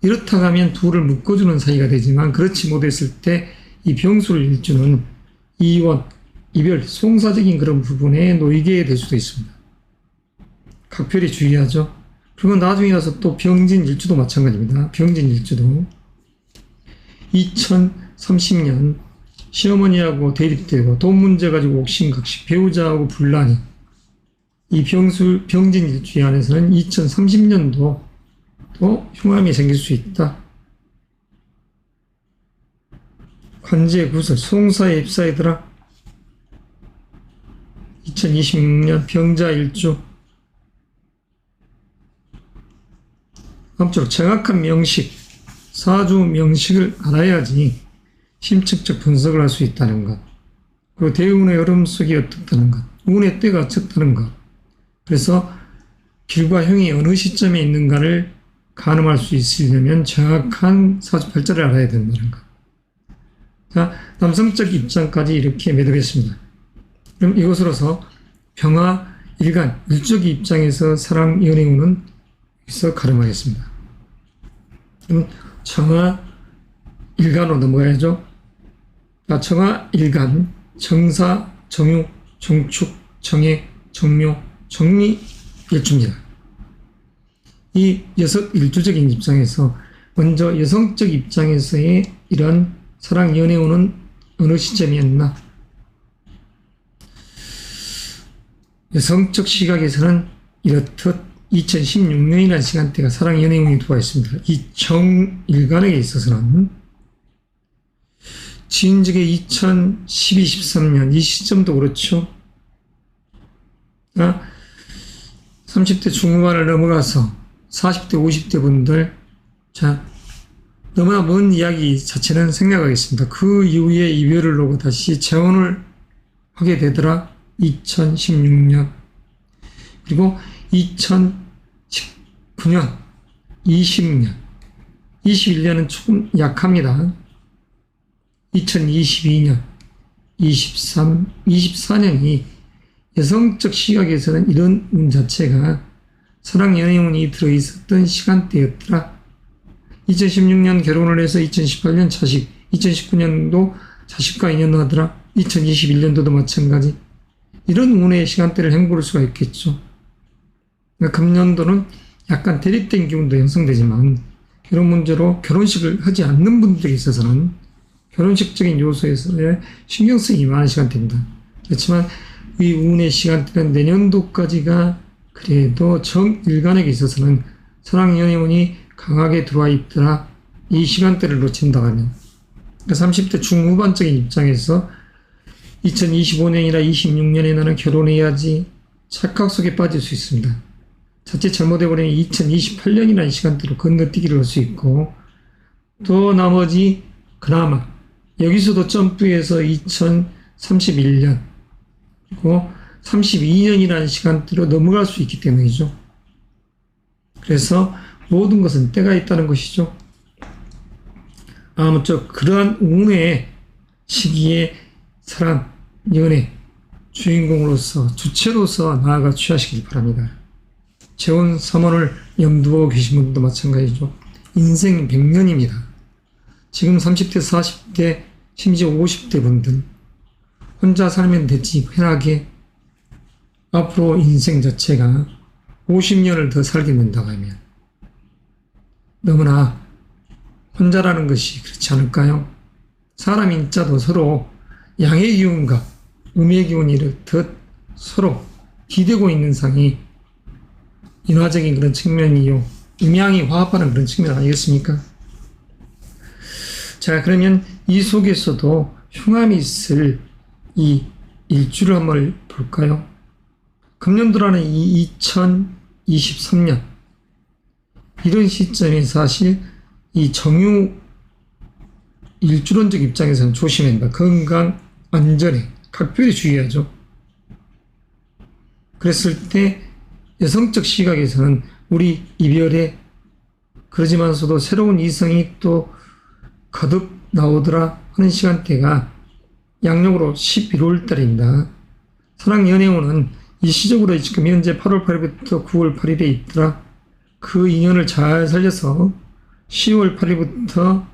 이렇다고 하면 둘을 묶어주는 사이가 되지만 그렇지 못했을 때 이 병수를 일주는 이원, 이별, 송사적인 그런 부분에 놓이게 될 수도 있습니다. 각별히 주의하죠. 그리고 나중에 가서 또 병진 일주도 마찬가지입니다. 병진 일주도 2030년 시어머니하고 대립되고 돈 문제 가지고 옥신각신, 배우자하고 분란이, 이 병진 일주 안에서는 2030년도 또 흉함이 생길 수 있다. 관제 구설, 송사에 휩싸이더라. 2026년 병자 일주. 아무쪼록 정확한 명식, 사주 명식을 알아야지 심층적 분석을 할 수 있다는 것. 그리고 대운의 흐름 속이 어떻다는 것. 운의 때가 어떻다는 것. 그래서 길과 형이 어느 시점에 있는가를 가늠할 수 있으려면 정확한 사주팔자를 알아야 된다는 것. 자, 남성적 입장까지 이렇게 매듭했습니다. 그럼 이것으로서 병화, 일간, 일적 입장에서 사랑, 연애 운은 여기서 가름하겠습니다. 그럼 정화, 일간으로 넘어가야죠. 자, 정화, 일간, 정사, 정유, 정축, 정해, 정묘, 정리, 일주입니다. 이 일주적인 입장에서 먼저 여성적 입장에서의 이런 사랑, 연애 운은 어느 시점이었나? 여성적 시각에서는 이렇듯 2016년이라는 시간대가 사랑, 연애 운이 들어와 있습니다. 이 정일간에게 있어서는 지인적의 2012, 13년 이 시점도 그렇죠. 30대 중후반을 넘어가서 40대, 50대 분들, 자, 너무나 먼 이야기 자체는 생략하겠습니다. 그 이후에 이별을 놓고 다시 재혼을 하게 되더라. 2016년. 그리고 2019년, 20년, 21년은 조금 약합니다. 2022년, 23, 24년이 여성적 시각에서는 이런 운 자체가 사랑 연애운이 들어있었던 시간대였더라. 2016년 결혼을 해서 2018년 자식, 2019년도 자식과 인연을 하더라. 2021년도도 마찬가지. 이런 운의 시간대를 행보할 수가 있겠죠. 그러니까 금년도는 약간 대립된 기운도 형성되지만 이런 문제로 결혼식을 하지 않는 분들이 있어서는 결혼식적인 요소에서의 신경 쓰임이 많은 시간대입니다. 그렇지만 이 운의 시간대는 내년도까지가 그래도 정일간에게 있어서는 사랑 연애운이 강하게 들어와 있더라. 이 시간대를 놓친다고 하면 30대 중후반적인 입장에서 2025년이나 26년에 나는 결혼해야지 착각 속에 빠질 수 있습니다. 자칫 잘못해버리면 2028년이라는 시간대로 건너뛰기를 할 수 있고 또 나머지 그나마 여기서도 점프해서 2031년 그리고 32년이라는 시간대로 넘어갈 수 있기 때문이죠. 그래서 모든 것은 때가 있다는 것이죠. 아무쪼록 그러한 운의 시기에 사랑, 연애, 주인공으로서 주체로서 나아가 취하시길 바랍니다. 재혼 3원을 염두하고 계신 분들도 마찬가지죠. 인생 100년입니다. 지금 30대, 40대, 심지어 50대 분들 혼자 살면 되지 편하게 앞으로 인생 자체가 50년을 더 살게 된다고 하면 너무나 혼자라는 것이 그렇지 않을까요? 사람 인자도 서로 양의 기운과 음의 기운이 이렇듯 서로 기대고 있는 상이 인화적인 그런 측면이요. 음양이 화합하는 그런 측면 아니겠습니까? 자, 그러면 이 속에서도 흉함이 있을 이 일주를 한번 볼까요? 금년도라는 이 2023년 이런 시점에 사실 이 정유 일주론적 입장에서는 조심해야 된다. 건강, 안전에 각별히 주의하죠. 그랬을 때 여성적 시각에서는 우리 이별에 그러지만서도 새로운 이성이 또 거듭 나오더라 하는 시간대가 양력으로 11월 달입니다. 사랑 연애운은 일시적으로 지금 현재 8월 8일부터 9월 8일에 있더라. 그 인연을 잘 살려서 10월 8일부터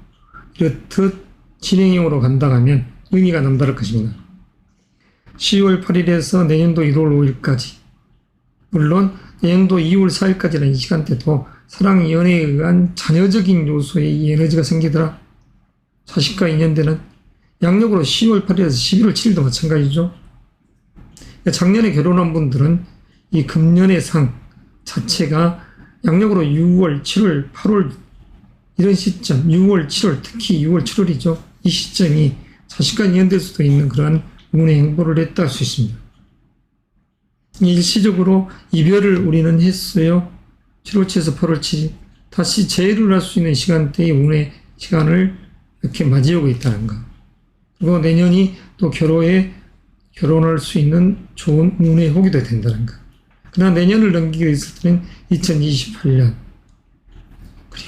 이렇듯 진행형으로 간다고 하면 의미가 남다를 것입니다. 10월 8일에서 내년도 1월 5일까지 물론 내년도 2월 4일까지는 이 시간대도 사랑 연애에 의한 자녀적인 요소의 이 에너지가 생기더라. 자식과 인연되는 양력으로 10월 8일에서 11월 7일도 마찬가지죠. 작년에 결혼한 분들은 이 금년의 상 자체가 양력으로 6월, 7월, 8월 이런 시점, 6월, 7월, 특히 6월, 7월이죠. 이 시점이 자식과 인연될 수도 있는 그러한 운의 행보를 했다 할 수 있습니다. 일시적으로 이별을 우리는 했어요. 7월 7에서 8월 7일 다시 재회를 할 수 있는 시간대의 운의 시간을 이렇게 맞이하고 있다는 것. 그리고 내년이 또 결혼할 수 있는 좋은 운의 호기도 된다는 것. 그러나 내년을 넘기게 있을 때는 2028년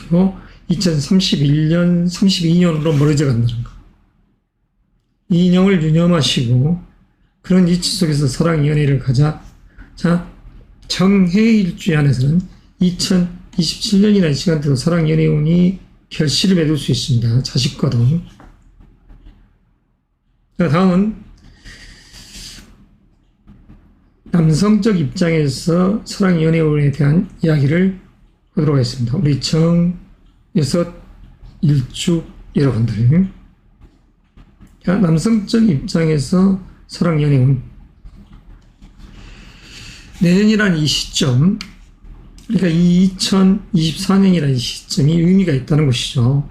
그리고 2031년, 32년으로 멀어져 간다는 거. 이 인형을 유념하시고 그런 이치 속에서 사랑 연애를 가자. 자, 정해일주의 안에서는 2027년이라는 시간대도 사랑 연애운이 결실을 맺을 수 있습니다. 자식과도. 자, 다음은 남성적 입장에서 사랑 연애운에 대한 이야기를 하도록 하겠습니다. 우리 정여섯 일주 여러분들. 자, 남성적 입장에서 사랑 연애운. 내년이라는 이 시점, 그러니까 2024년이라는 이 시점이 의미가 있다는 것이죠.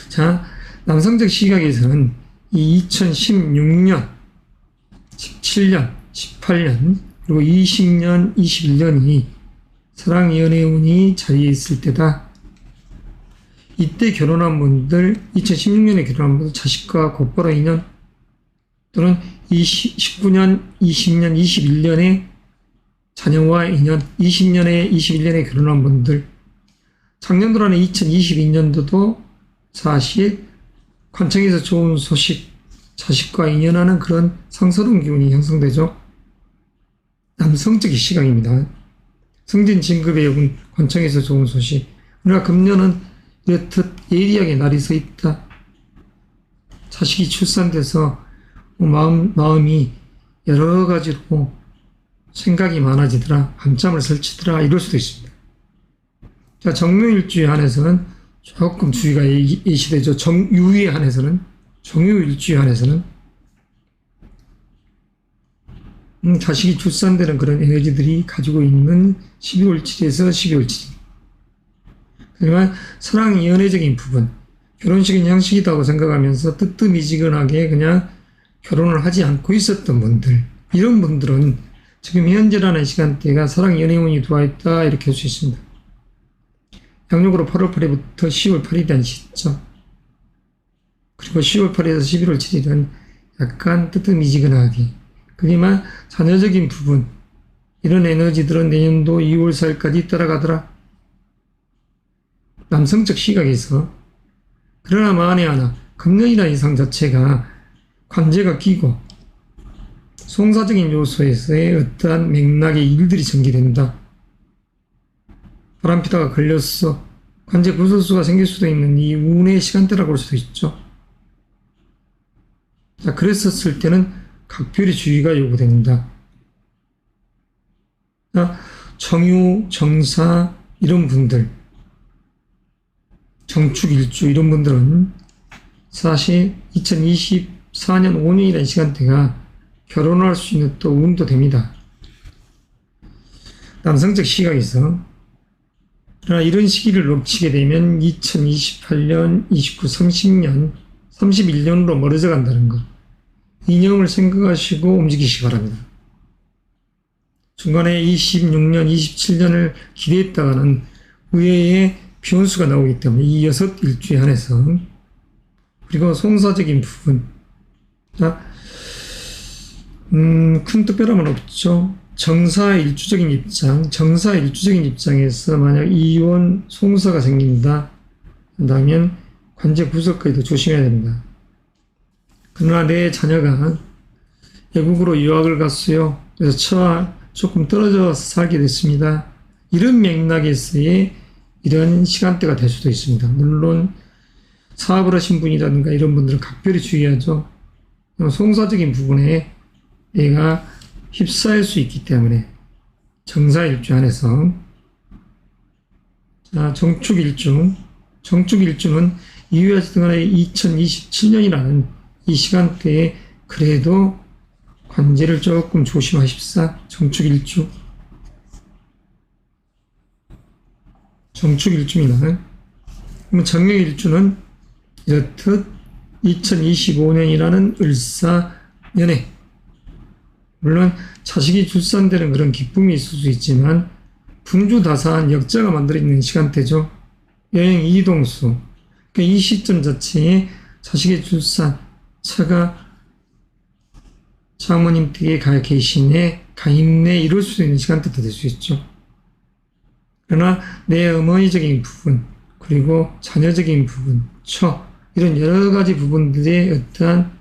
자, 남성적 시각에서는 이 2016년, 17년, 18년, 그리고 20년, 21년이 사랑 연애운이 자리에 있을 때다. 이때 결혼한 분들, 2016년에 결혼한 분들, 자식과 곧바로 인연, 또는 19년, 20년, 21년에 자녀와 인연, 20년에, 21년에 결혼한 분들, 작년도 안에 2022년도도 사실 관청에서 좋은 소식, 자식과 인연하는 그런 상서로운 기운이 형성되죠. 남성적인 시각입니다. 승진 진급의 여군, 관청에서 좋은 소식. 그러나 금년은 이렇듯 예리하게 날이 서 있다. 자식이 출산돼서 마음이 여러 가지로 생각이 많아지더라. 밤잠을 설치더라. 이럴 수도 있습니다. 자, 정묘일주에 한해서는 조금 주의가 예시되죠. 정유에 한해서는, 정유일주에 한해서는 자식이 출산되는 그런 에너지들이 가지고 있는 12월 7일에서 12월 7일. 하지만 사랑 연애적인 부분, 결혼식은 형식이라고 생각하면서 뜨뜻미지근하게 그냥 결혼을 하지 않고 있었던 분들, 이런 분들은 지금 현재라는 시간대가 사랑 연애운이 들어와있다 이렇게 할 수 있습니다. 양력으로 8월 8일부터 10월 8일이라는 시점, 그리고 10월 8일에서 11월 7일은 약간 뜨뜻미지근하게, 그지만 자녀적인 부분, 이런 에너지들은 내년도 2월 4일까지 따라가더라. 남성적 시각에서. 그러나 만에 하나 금년이라는 이상 자체가 관제가 끼고 송사적인 요소에서의 어떠한 맥락의 일들이 전개된다. 바람피다가 걸렸어. 관제 구설수가 생길 수도 있는 이 운의 시간대라고 할 수도 있죠. 자, 그랬었을 때는 각별히 주의가 요구됩니다. 자, 정유, 정사 이런 분들, 정축일주 이런 분들은 사실 2024년 5년이라는 시간대가 결혼할 수 있는 또 운도 됩니다. 남성적 시각에서. 그러나 이런 시기를 놓치게 되면 2028년, 29, 30년, 31년으로 멀어져 간다는 것. 이념을 생각하시고 움직이시기 바랍니다. 중간에 26년, 27년을 기대했다가는 의외의 변수가 나오기 때문에 이 6 일주에 한해서. 그리고 송사적인 부분. 자, 큰 특별함은 없죠. 정사일주적인 입장, 정사일주적인 입장에서 만약 이혼, 송사가 생긴다 한다면 관제 구설까지도 조심해야 됩니다. 그러나 내 자녀가 외국으로 유학을 갔어요. 그래서 처와 조금 떨어져서 살게 됐습니다. 이런 맥락에서의 이런 시간대가 될 수도 있습니다. 물론 사업을 하신 분이라든가 이런 분들은 각별히 주의하죠. 송사적인 부분에 내가 휩싸일 수 있기 때문에 정사일주 안에서. 자, 정축일주. 정축일주는 이유와 등간에 2027년이라는 이 시간대에 그래도 관제를 조금 조심하십사. 정축일주. 정축일주입니다. 그러면 정묘일주는 이렇듯 2025년이라는 을사년에 물론 자식이 출산되는 그런 기쁨이 있을 수 있지만 분주다사한 역자가 만들어있는 시간대죠. 여행 이동수. 그러니까 이 시점 자체에 자식의 출산, 처가 장모님 댁에 가 계시네, 가 있네 이럴 수 있는 시간대도 될 수 있죠. 그러나 내 어머니적인 부분, 그리고 자녀적인 부분, 처, 이런 여러 가지 부분들의 어떠한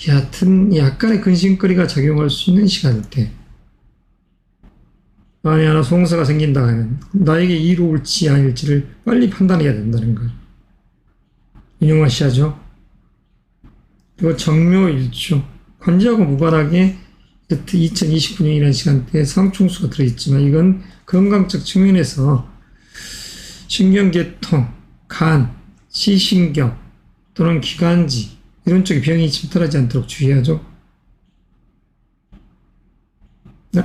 얕은 약간의 근심거리가 작용할 수 있는 시간대. 만에 하나 송사가 생긴다 하면 나에게 이로울지 아닐지를 빨리 판단해야 된다는 것. 인용하시하죠. 그리고 정묘일주, 관지하고 무관하게 2029년이라는 시간대에 상충수가 들어있지만 이건 건강적 측면에서 신경계통, 간, 시신경 또는 기관지 이런 쪽에 병이 침투하지 않도록 주의하죠.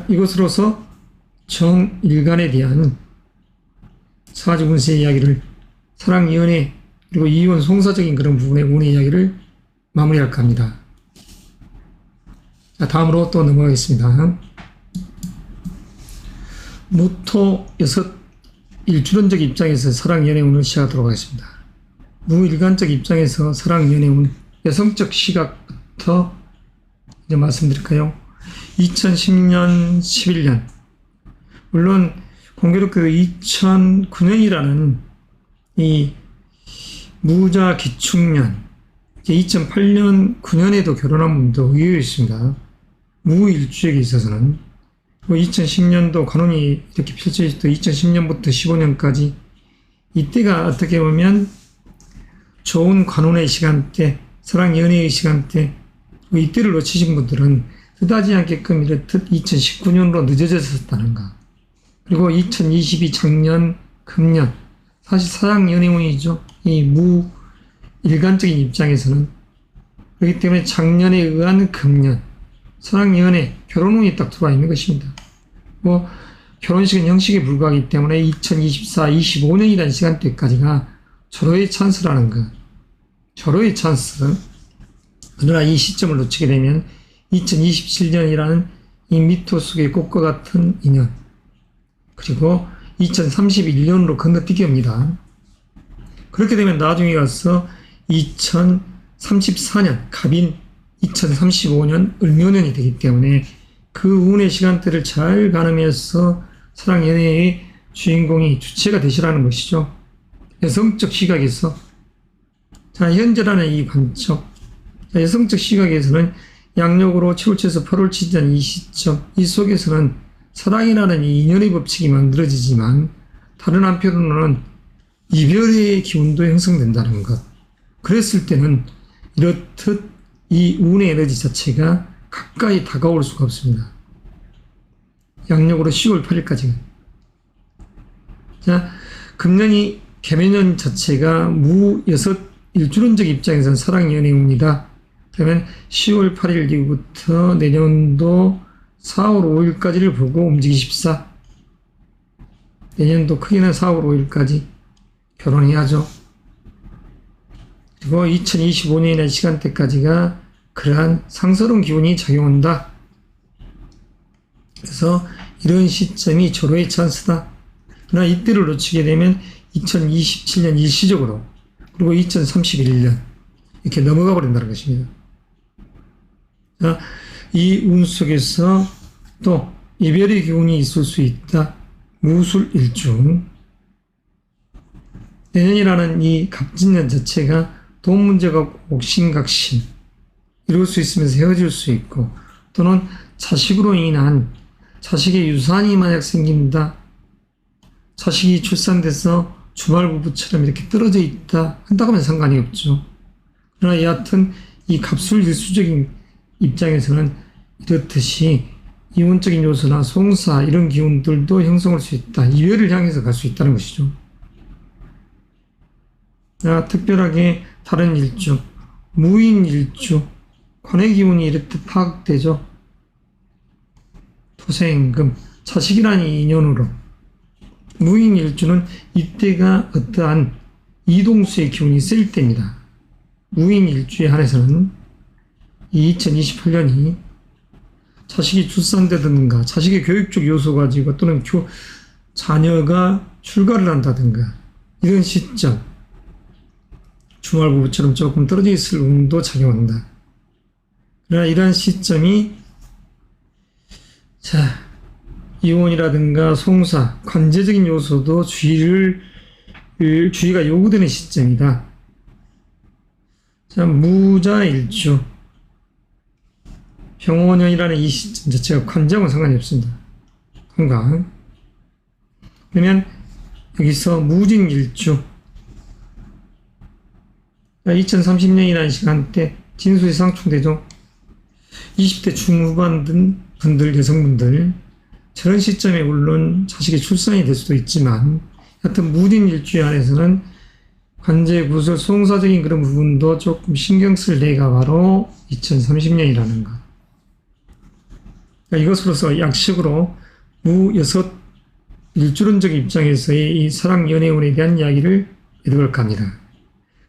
이것으로서 정일간에 대한 사지 운세 이야기를 사랑, 연애 그리고 이혼, 송사적인 그런 부분의 운의 이야기를 마무리할까 합니다. 자, 다음으로 또 넘어가겠습니다. 무토 6 일주론적 입장에서 사랑, 연애 운을 시작하도록 하겠습니다. 무일간적 입장에서 사랑, 연애 운 여성적 시각부터 이제 말씀드릴까요? 2010년, 11년 물론 공교롭게 2009년이라는 이 무자 기축년 2008년 9년에도 결혼한 분도 의외로 있습니다. 무일주에게 있어서는 2010년도 관운이 이렇게 펼쳐졌던 2010년부터 15년까지 이때가 어떻게 보면 좋은 관운의 시간대, 사랑 연애의 시간대, 이때를 놓치신 분들은 뜻하지 않게끔 이렇듯 2019년으로 늦어졌었다는가. 그리고 2022 작년, 금년, 사실 사랑 연애운이죠. 이 무일간적인 입장에서는. 그렇기 때문에 작년에 의한 금년, 사랑 연애, 결혼운이 딱 들어와 있는 것입니다. 결혼식은 형식에 불과하기 때문에 2024, 25년이라는 시간대까지가 절호의 찬스라는 것. 절호의 찬스. 그러나 이 시점을 놓치게 되면 2027년이라는 이 미토 속의 꽃과 같은 인연, 그리고 2031년으로 건너뛰게 합니다. 그렇게 되면 나중에 가서 2034년 갑인 2035년 을묘년이 되기 때문에 그 운의 시간대를 잘 가늠해서 사랑 연애의 주인공이 주체가 되시라는 것이죠. 여성적 시각에서 자, 현재라는 이 관점, 자, 여성적 시각에서는 양력으로 7월초에서 8월 치전 이 시점, 이 속에서는 사랑이라는 이 인연의 법칙이 만들어지지만 다른 한편으로는 이별의 기운도 형성된다는 것. 그랬을 때는 이렇듯 이 운의 에너지 자체가 가까이 다가올 수가 없습니다. 양력으로 10월 8일까지는. 자, 금년이 개묘년 자체가 무6 일주론적 입장에서는 사랑 연애 운이다. 그러면 10월 8일 이후부터 내년도 4월 5일까지를 보고 움직이십사. 내년도 크게는 4월 5일까지 결혼해야죠. 그리고 2025년이라는 시간대까지가 그러한 상서로운 기운이 작용한다. 그래서 이런 시점이 절호의 찬스다. 그러나 이때를 놓치게 되면 2027년 일시적으로 그리고 2031년 이렇게 넘어가 버린다는 것입니다. 자, 이 운 속에서 또 이별의 기운이 있을 수 있다. 무술일중. 내년이라는 이 갑진년 자체가 돈 문제가 옥신각신 이룰 수 있으면서 헤어질 수 있고 또는 자식으로 인한 자식의 유산이 만약 생긴다. 자식이 출산돼서 주말부부처럼 이렇게 떨어져 있다 한다고 하면 상관이 없죠. 그러나 여하튼 이 갑술일수적인 입장에서는 이렇듯이 이혼적인 요소나 송사 이런 기운들도 형성할 수 있다. 이별을 향해서 갈 수 있다는 것이죠. 특별하게 다른 일주, 무인 일주, 관의 기운이 이렇듯 파악되죠. 토생금, 자식이라는 인연으로. 무인 일주는 이때가 어떠한 이동수의 기운이 쓸 때입니다. 무인 일주에 한해서는 이 2028년이 자식이 출산되든가 자식의 교육적 요소 가지고 또는 자녀가 출가를 한다든가 이런 시점 주말부부처럼 조금 떨어져 있을 운도 작용한다. 그러나 이러한 시점이 이혼이라든가 송사, 관제적인 요소도 주의를 주의가 요구되는 시점이다. 자, 무자일주 병원년이라는 이 시점 자체가 관제하고는 상관이 없습니다. 통과. 그러면 여기서 무진일주 2030년이라는 시간대 진수의 상충되죠. 20대 중후반 분들, 여성분들 저런 시점에 물론 자식이 출산이 될 수도 있지만 하여튼 무진일주 안에서는 관제, 구설, 송사적인 그런 부분도 조금 신경 쓸 때가 바로 2030년이라는 것. 그러니까 이것으로서 약식으로 무여섯 일주론적 입장에서의 이 사랑 연애운에 대한 이야기를 해볼 합니다.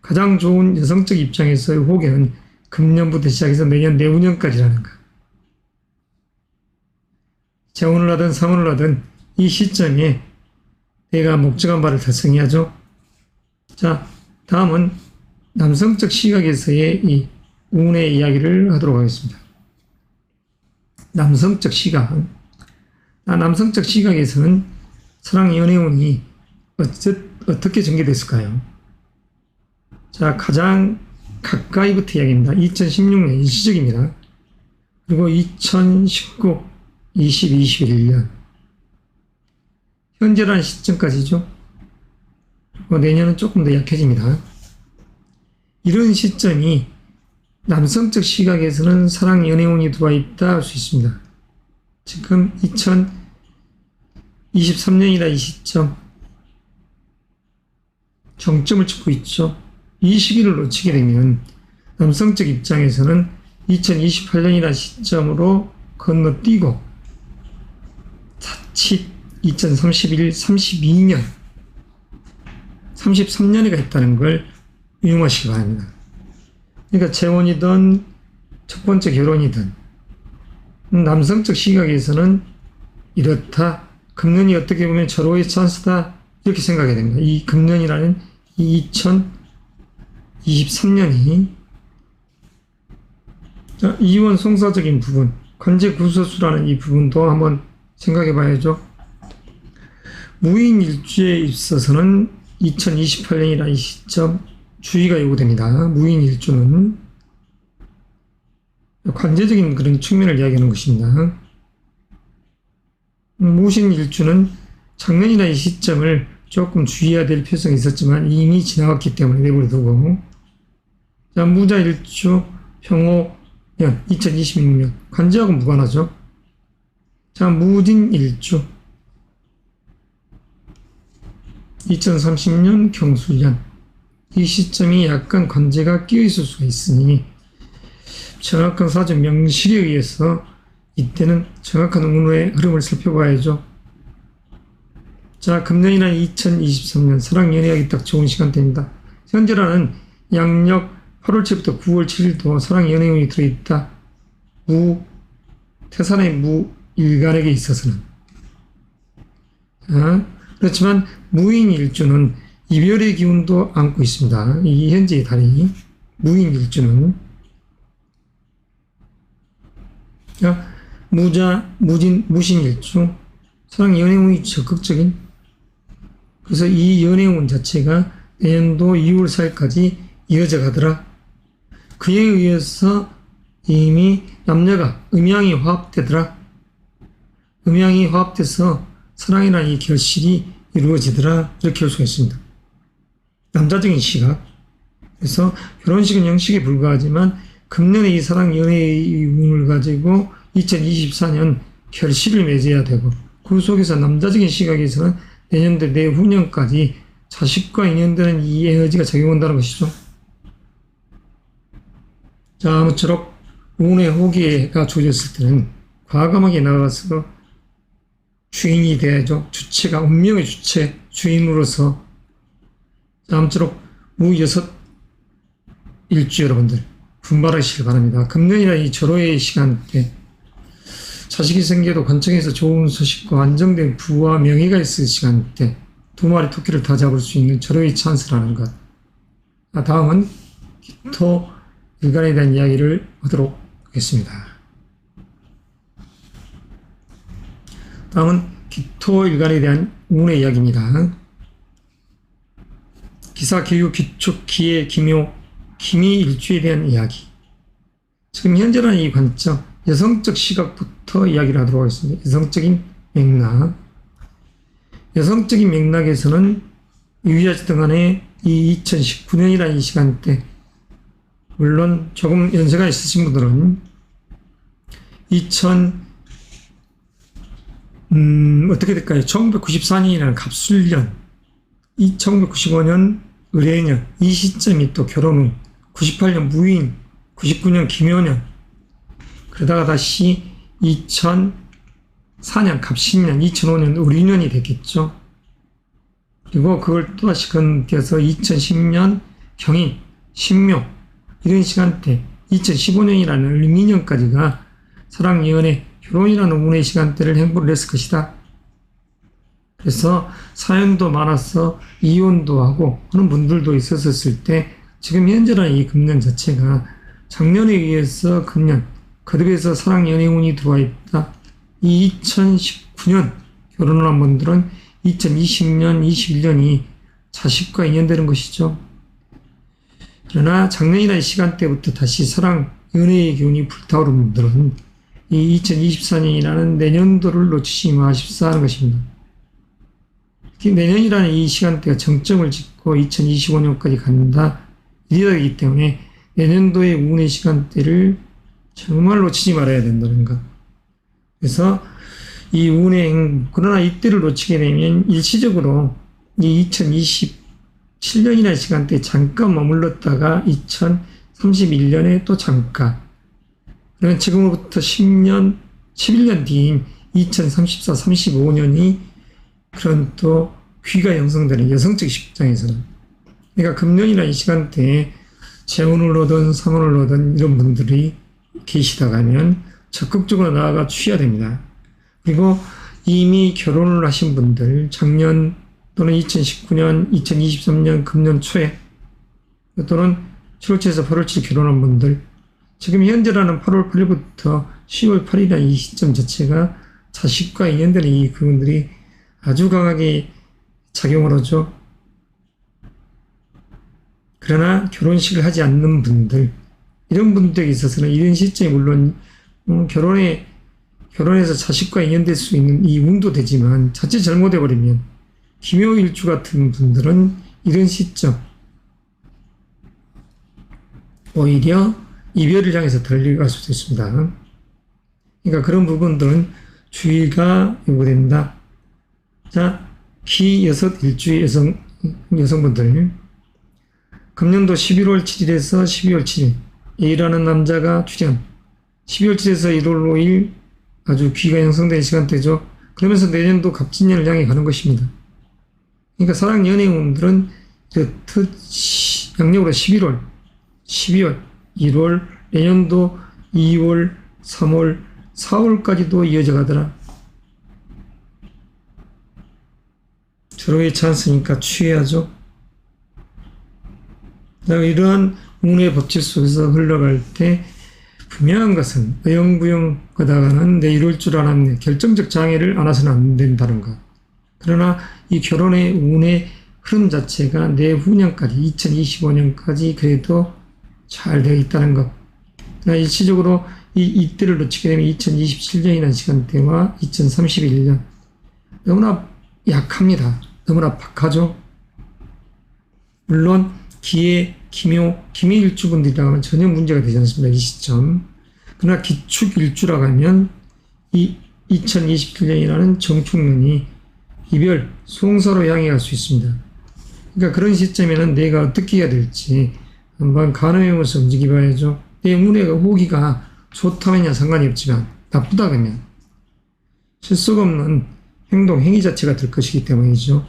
가장 좋은 여성적 입장에서의 호계는 금년부터 시작해서 내년 내후년까지라는 것. 재혼을 하든 상혼을 하든 이 시점에 내가 목적한 바를 달성해야죠. 자, 다음은 남성적 시각에서의 이 운의 이야기를 하도록 하겠습니다. 남성적 시각. 남성적 시각에서는 사랑 연애운이 어떻게 전개됐을까요? 자, 가장 가까이부터 이야기입니다. 2016년 일시적입니다. 그리고 2019, 20, 21년. 현재라는 시점까지죠. 그리고 내년은 조금 더 약해집니다. 이런 시점이 남성적 시각에서는 사랑 연애운이 들어와 있다 할 수 있습니다. 지금 2023년이라 이 시점 정점을 찍고 있죠. 이 시기를 놓치게 되면 남성적 입장에서는 2028년이라는 시점으로 건너뛰고 자칫 2031, 32년, 33년에 가 있다는 걸 유념하시기 바랍니다. 그러니까 재혼이든 첫 번째 결혼이든 남성적 시각에서는 이렇다. 금년이 어떻게 보면 절호의 찬스다. 이렇게 생각해야 됩니다. 이 금년이라는 2023년이 자, 이원 송사적인 부분, 관제 구서수라는 이 부분도 한번 생각해 봐야죠. 무인 일주에 있어서는 2028년이라는 시점 주의가 요구됩니다. 무인 일주는 관제적인 그런 측면을 이야기하는 것입니다. 무신 일주는 작년이라는 시점을 조금 주의해야 될 필요성이 있었지만 이미 지나갔기 때문에 내버려두고 자, 무자 일주 평호년 2026년 관제하고 무관하죠. 자, 무진 일주 2030년 경술년 이 시점이 약간 관제가 끼어 있을 수가 있으니 정확한 사전 명실에 의해서 이때는 정확한 운의 흐름을 살펴봐야죠. 자, 금년이나 2023년 사랑 연애하기 딱 좋은 시간대입니다. 현재라는 양력 8월 7일부터 9월 7일도 사랑 연애운이 들어있다. 태산의 무일간에게 있어서는. 그렇지만 무인 일주는 이별의 기운도 안고 있습니다. 이 현재의 달이 무인 일주는 자, 무자, 무진, 무신 일주 사랑 연애운이 적극적인 그래서 이 연애운 자체가 내년도 2월 4일까지 이어져 가더라. 그에 의해서 이미 남녀가 음양이 화합되더라. 음양이 화합돼서 사랑이라는 이 결실이 이루어지더라. 이렇게 할 수가 있습니다. 남자적인 시각. 그래서 결혼식은 형식에 불과하지만 금년의 이 사랑 연애의 운을 가지고 2024년 결실을 맺어야 되고 그 속에서 남자적인 시각에서는 내년도 내후년까지 자식과 인연되는 이 에너지가 작용한다는 것이죠. 자, 아무쪼록 운의 호기가 주어졌을 때는 과감하게 나가서 주인이 돼야죠. 주체가 운명의 주체, 주인으로서 자, 아무쪼록 무여섯 일주 여러분들 분발하시길 바랍니다. 금년이나 이 절호의 시간대 자식이 생겨도 관청에서 좋은 소식과 안정된 부와 명예가 있을 시간대 두 마리 토끼를 다 잡을 수 있는 절호의 찬스라는 것. 다음은 기토 일간에 대한 이야기를 하도록 하겠습니다. 다음은 기토 일간에 대한 운의 이야기입니다. 기사, 기후, 기축, 기해, 기묘, 기미일주에 대한 이야기. 지금 현재라는 이 관점, 여성적 시각부터 이야기를 하도록 하겠습니다. 여성적인 맥락. 여성적인 맥락에서는 유의하시던 간에 이 2019년이라는 이 시간대, 물론 조금 연세가 있으신 분들은 어떻게 될까요? 1994년이라는 갑술년, 1995년 을해년, 이 시점이 또 결혼 후, 98년 무인, 99년 기묘년, 그러다가 다시 2004년 갑신년, 2005년 을유년이 됐겠죠. 그리고 그걸 또다시 건너뛰어서 2010년 경인, 신묘, 이런 시간대, 2015년이라는 을미년까지가 사랑, 연애, 결혼이라는 운의 시간대를 행보를 했을 것이다. 그래서 사연도 많아서 이혼도 하고 하는 분들도 있었을 때 지금 현재라는 이 금년 자체가 작년에 의해서 금년 거듭해서 사랑, 연애 운이 들어와 있다. 이 2019년 결혼을 한 분들은 2020년, 21년이 자식과 인연되는 것이죠. 그러나 작년이라는 시간대부터 다시 사랑, 연애의 기운이 불타오른 분들은 이 2024년이라는 내년도를 놓치지 마십사 하는 것입니다. 특히 내년이라는 이 시간대가 정점을 찍고 2025년까지 간다. 이러기 때문에 내년도의 운의 시간대를 정말 놓치지 말아야 된다는 것. 그래서 이 운의 그러나 이때를 놓치게 되면 일시적으로 이 2027년이라는 시간대에 잠깐 머물렀다가 2031년에 또 잠깐, 그러면 지금부터 10년, 11년 뒤인 2034, 35년이 그런 또 귀가 형성되는 여성적 입장에서는, 그러니까 금년이라는 이 시간대에 재혼을 얻은 상혼을 얻은 이런 분들이 계시다가면 적극적으로 나아가 취해야 됩니다. 그리고 이미 결혼을 하신 분들, 작년 또는 2019년, 2023년 금년 초에 또는 7월 7일에서 8월 7일 결혼한 분들, 지금 현재라는 8월 8일부터 10월 8일이라는 이 시점 자체가 자식과 인연되는 이 그분들이 아주 강하게 작용을 하죠. 그러나 결혼식을 하지 않는 분들, 이런 분들에 있어서는 이런 시점이 물론 결혼해서 자식과 인연될 수 있는 이 운도 되지만 자칫 잘못해버리면 기묘일주 같은 분들은 이런 시점 오히려 이별을 향해서 달려갈 수도 있습니다. 그러니까 그런 부분들은 주의가 요구된다. 자, 기여섯 일주의 여성분들, 금년도 11월 7일에서 12월 7일 A라는 남자가 출연, 12월 7일에서 1월 5일 아주 귀가 형성된 시간대죠. 그러면서 내년도 갑진년을 향해 가는 것입니다. 그러니까 사랑 연애운들은 이렇듯 양력으로 11월, 12월, 1월, 내년도 2월, 3월, 4월까지도 이어져 가더라. 저러겠지 않습니까? 취해야죠. 이러한 운의 법칙 속에서 흘러갈 때 분명한 것은 어영부영 하다가는 내 이럴 줄 알았네. 결정적 장애를 안 해서는 안 된다는 것. 그러나 이 결혼의 운의 흐름 자체가 내후년까지 2025년까지 그래도 잘 되어 있다는 것. 일시적으로 이때를 놓치게 되면 2027년이라는 시간대와 2031년 너무나 약합니다. 너무나 박하죠. 물론 기해, 기묘, 기미일주분들이라고 하면 전혀 문제가 되지 않습니다. 이 시점. 그러나 기축일주라고 하면 이 2027년이라는 정축년이 이별, 송사로 향해 갈 수 있습니다. 그러니까 그런 시점에는 내가 어떻게 해야 될지 한번 가늠해보면서 움직여봐야죠. 내 운의 호기가 좋다면야 상관이 없지만 나쁘다 그러면 실속 없는 행동, 행위 자체가 될 것이기 때문이죠.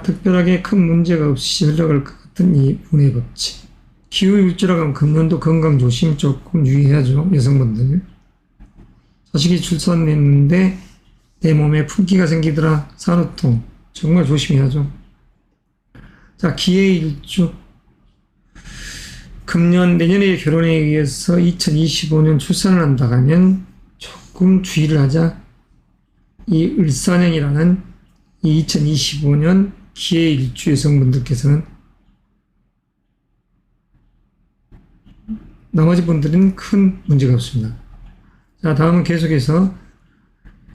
특별하게 큰 문제가 없이 흘러갈 것 같은 이 운의 법칙. 기후일주라고 하면 금년도 건강 조심 조금 유의해야죠. 여성분들. 자식이 출산했는데 내 몸에 품기가 생기더라. 산후통. 정말 조심해야죠. 자, 기해일주. 금년, 내년에 결혼에 의해서 2025년 출산을 한다 하면 조금 주의를 하자. 이 을사년이라는 이 2025년 기해 일주 여성분들께서는 나머지 분들은 큰 문제가 없습니다. 자, 다음은 계속해서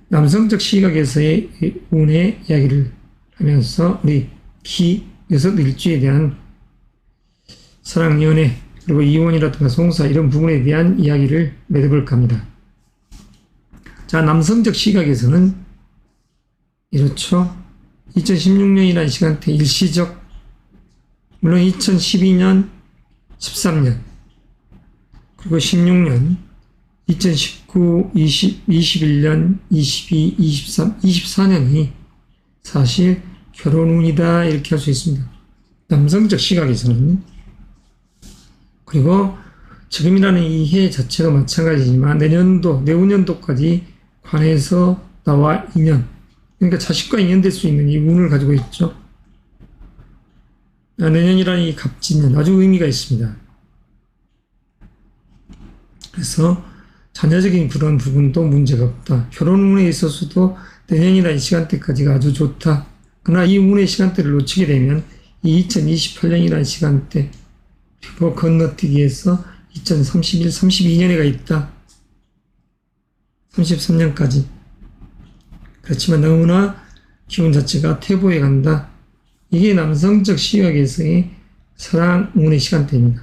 남성적 시각에서의 운의 이야기를 하면서 우리 기 여섯 일주에 대한 사랑, 연애, 그리고 이혼이라든가 송사 이런 부분에 대한 이야기를 매듭을까 합니다. 자, 남성적 시각에서는 이렇죠. 2016년이라는 시간대 일시적, 물론 2012년, 13년, 그리고 16년, 2019, 20, 21년, 22, 23, 24년이 사실 결혼운이다 이렇게 할 수 있습니다. 남성적 시각에서는. 그리고 지금이라는 이 해 자체도 마찬가지지만 내년도, 내후년도까지 관에서 나와 인연, 그러니까 자식과 인연될 수 있는 이 운을 가지고 있죠. 내년이라는 이 갑진년 아주 의미가 있습니다. 그래서 자녀적인 그런 부분도 문제가 없다. 결혼운에 있어서도 내년이라는 시간대까지가 아주 좋다. 그러나 이 운의 시간대를 놓치게 되면 이 2028년이라는 시간대 그리고 건너뛰기에서 2031, 32년에가 있다. 33년까지. 그렇지만 너무나 기운 자체가 퇴보해 간다. 이게 남성적 시각에서의 사랑 운의 시간대입니다.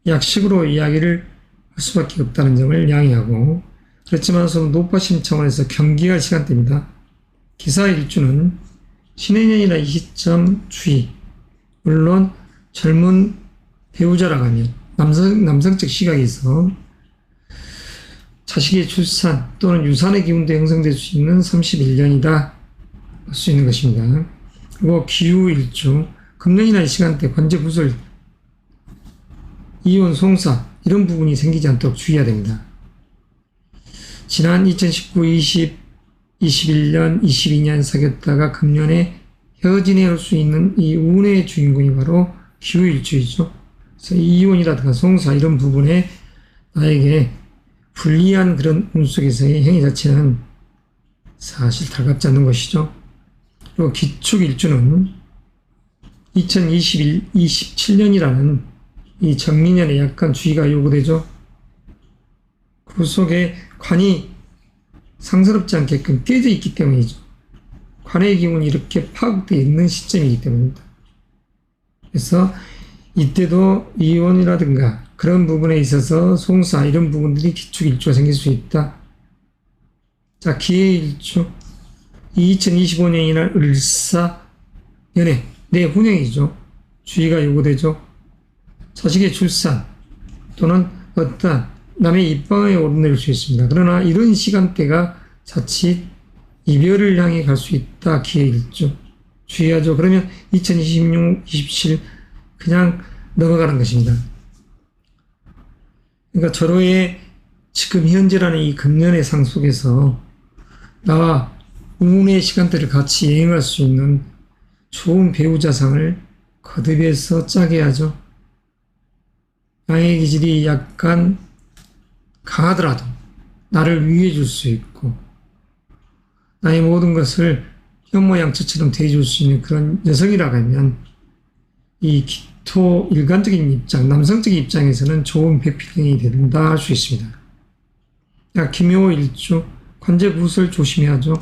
약식으로 이야기를 할 수밖에 없다는 점을 양해하고, 그렇지만 좀 높아심 차원에서 경기할 시간대입니다. 기사 일주는 신해년이나 이 시점 주의. 물론 젊은 배우자라고 하면 남성적 시각에서 자식의 출산 또는 유산의 기운도 형성될 수 있는 31년이다 할 수 있는 것입니다. 그리고 기후 일주, 금년이나 이 시간대 관제 구설, 이혼, 송사 이런 부분이 생기지 않도록 주의해야 됩니다. 지난 2019, 20, 21년, 22년 사귀었다가 금년에 헤어지게 할 수 있는 이 운의 주인공이 바로 기후일주이죠. 그래서 이혼이라든가 송사 이런 부분에 나에게 불리한 그런 운 속에서의 행위 자체는 사실 달갑지 않는 것이죠. 그리고 기축일주는 2021, 27년이라는 이 정민년에 약간 주의가 요구되죠. 그 속에 관이 상스럽지 않게끔 깨져 있기 때문이죠. 관의 기운이 이렇게 파악되어 있는 시점이기 때문입니다. 그래서 이때도 이혼이라든가 그런 부분에 있어서 송사 이런 부분들이 기축일주가 생길 수 있다. 자, 기해일주 2025년이나 을사 연애 내훈행이죠. 주의가 요구되죠. 자식의 출산 또는 어떤 남의 입방에 오르내릴 수 있습니다. 그러나 이런 시간대가 자칫 이별을 향해 갈 수 있다. 기해일주 주의하죠. 그러면 2026, 27 그냥 넘어가는 것입니다. 그러니까 절호의 지금 현재라는 이 금년의 상 속에서 나와 운의 시간대를 같이 여행할 수 있는 좋은 배우자상을 거듭해서 짜게 하죠. 나의 기질이 약간 강하더라도 나를 위해 줄 수 있고 나의 모든 것을 현모양처처럼 대해줄 수 있는 그런 여성이라고 하면 이 기토 일관적인 입장, 남성적인 입장에서는 좋은 배필이 된다 할 수 있습니다. 김효일주 관제 구설 조심해야 하죠.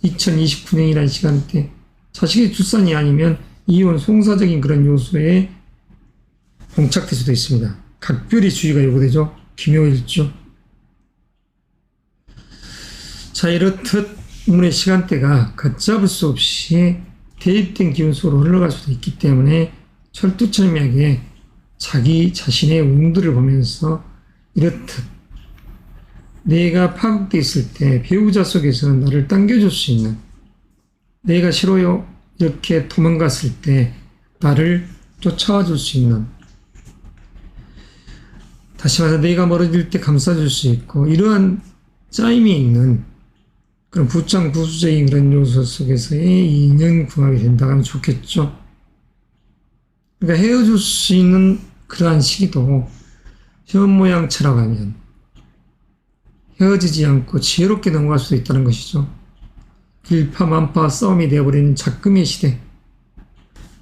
2029년이라는 시간대 자식의 출산이 아니면 이혼, 송사적인 그런 요소에 봉착될 수도 있습니다. 각별히 주의가 요구되죠. 김효일주. 자, 이렇듯 운의 시간대가 걷잡을 수 없이 대입된 기운 속으로 흘러갈 수도 있기 때문에 철두철미하게 자기 자신의 운들을 보면서 이렇듯 내가 파국되어 있을 때 배우자 속에서는 나를 당겨줄 수 있는, 내가 싫어요 이렇게 도망갔을 때 나를 쫓아와 줄 수 있는, 다시 말해서 내가 멀어질 때 감싸줄 수 있고 이러한 짜임이 있는 그런 부장부수적인 그런 요소 속에서의 인연궁합이 된다면 좋겠죠. 그러니까 헤어질 수 있는 그러한 시기도 현모양처라고 하면 헤어지지 않고 지혜롭게 넘어갈 수도 있다는 것이죠. 일파만파 싸움이 되어버리는 작금의 시대,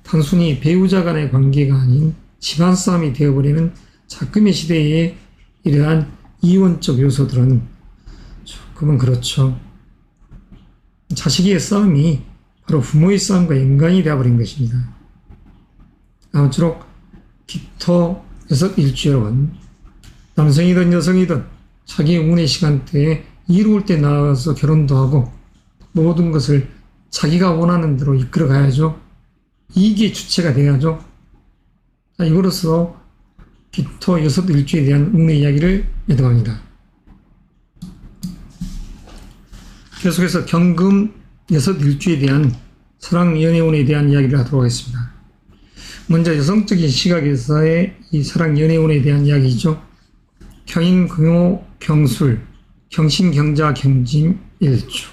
단순히 배우자 간의 관계가 아닌 집안 싸움이 되어버리는 작금의 시대에 이러한 이원적 요소들은 조금은 그렇죠. 자식의 싸움이 바로 부모의 싸움과 연관이 되어버린 것입니다. 아무쪼록 기토 여섯 일주 여러분, 남성이든 여성이든 자기의 운의 시간대에 이루을 때 나가서 결혼도 하고 모든 것을 자기가 원하는 대로 이끌어 가야죠. 이게 주체가 돼야죠. 자, 이거로서 기토 여섯 일주에 대한 운의 이야기를 매듭합니다. 계속해서 경금 여섯 일주에 대한 사랑 연애운에 대한 이야기를 하도록 하겠습니다. 먼저 여성적인 시각에서의 이 사랑 연애운에 대한 이야기죠. 경인, 금요, 경술, 경신, 경자, 경진, 일주.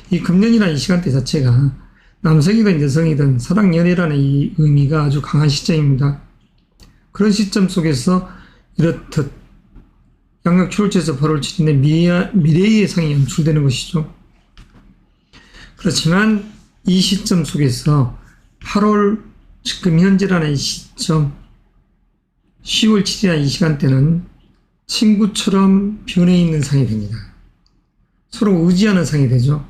이 금년이라는 이 시간대 자체가 남성이든 여성이든 사랑 연애라는 이 의미가 아주 강한 시점입니다. 그런 시점 속에서 이렇듯 양력 7월에서 8월 7일에 미래의 예상이 연출되는 것이죠. 그렇지만 이 시점 속에서 8월 지금 현재라는 시점 10월 7일이라는 이 시간대는 친구처럼 변해 있는 상이 됩니다. 서로 의지하는 상이 되죠.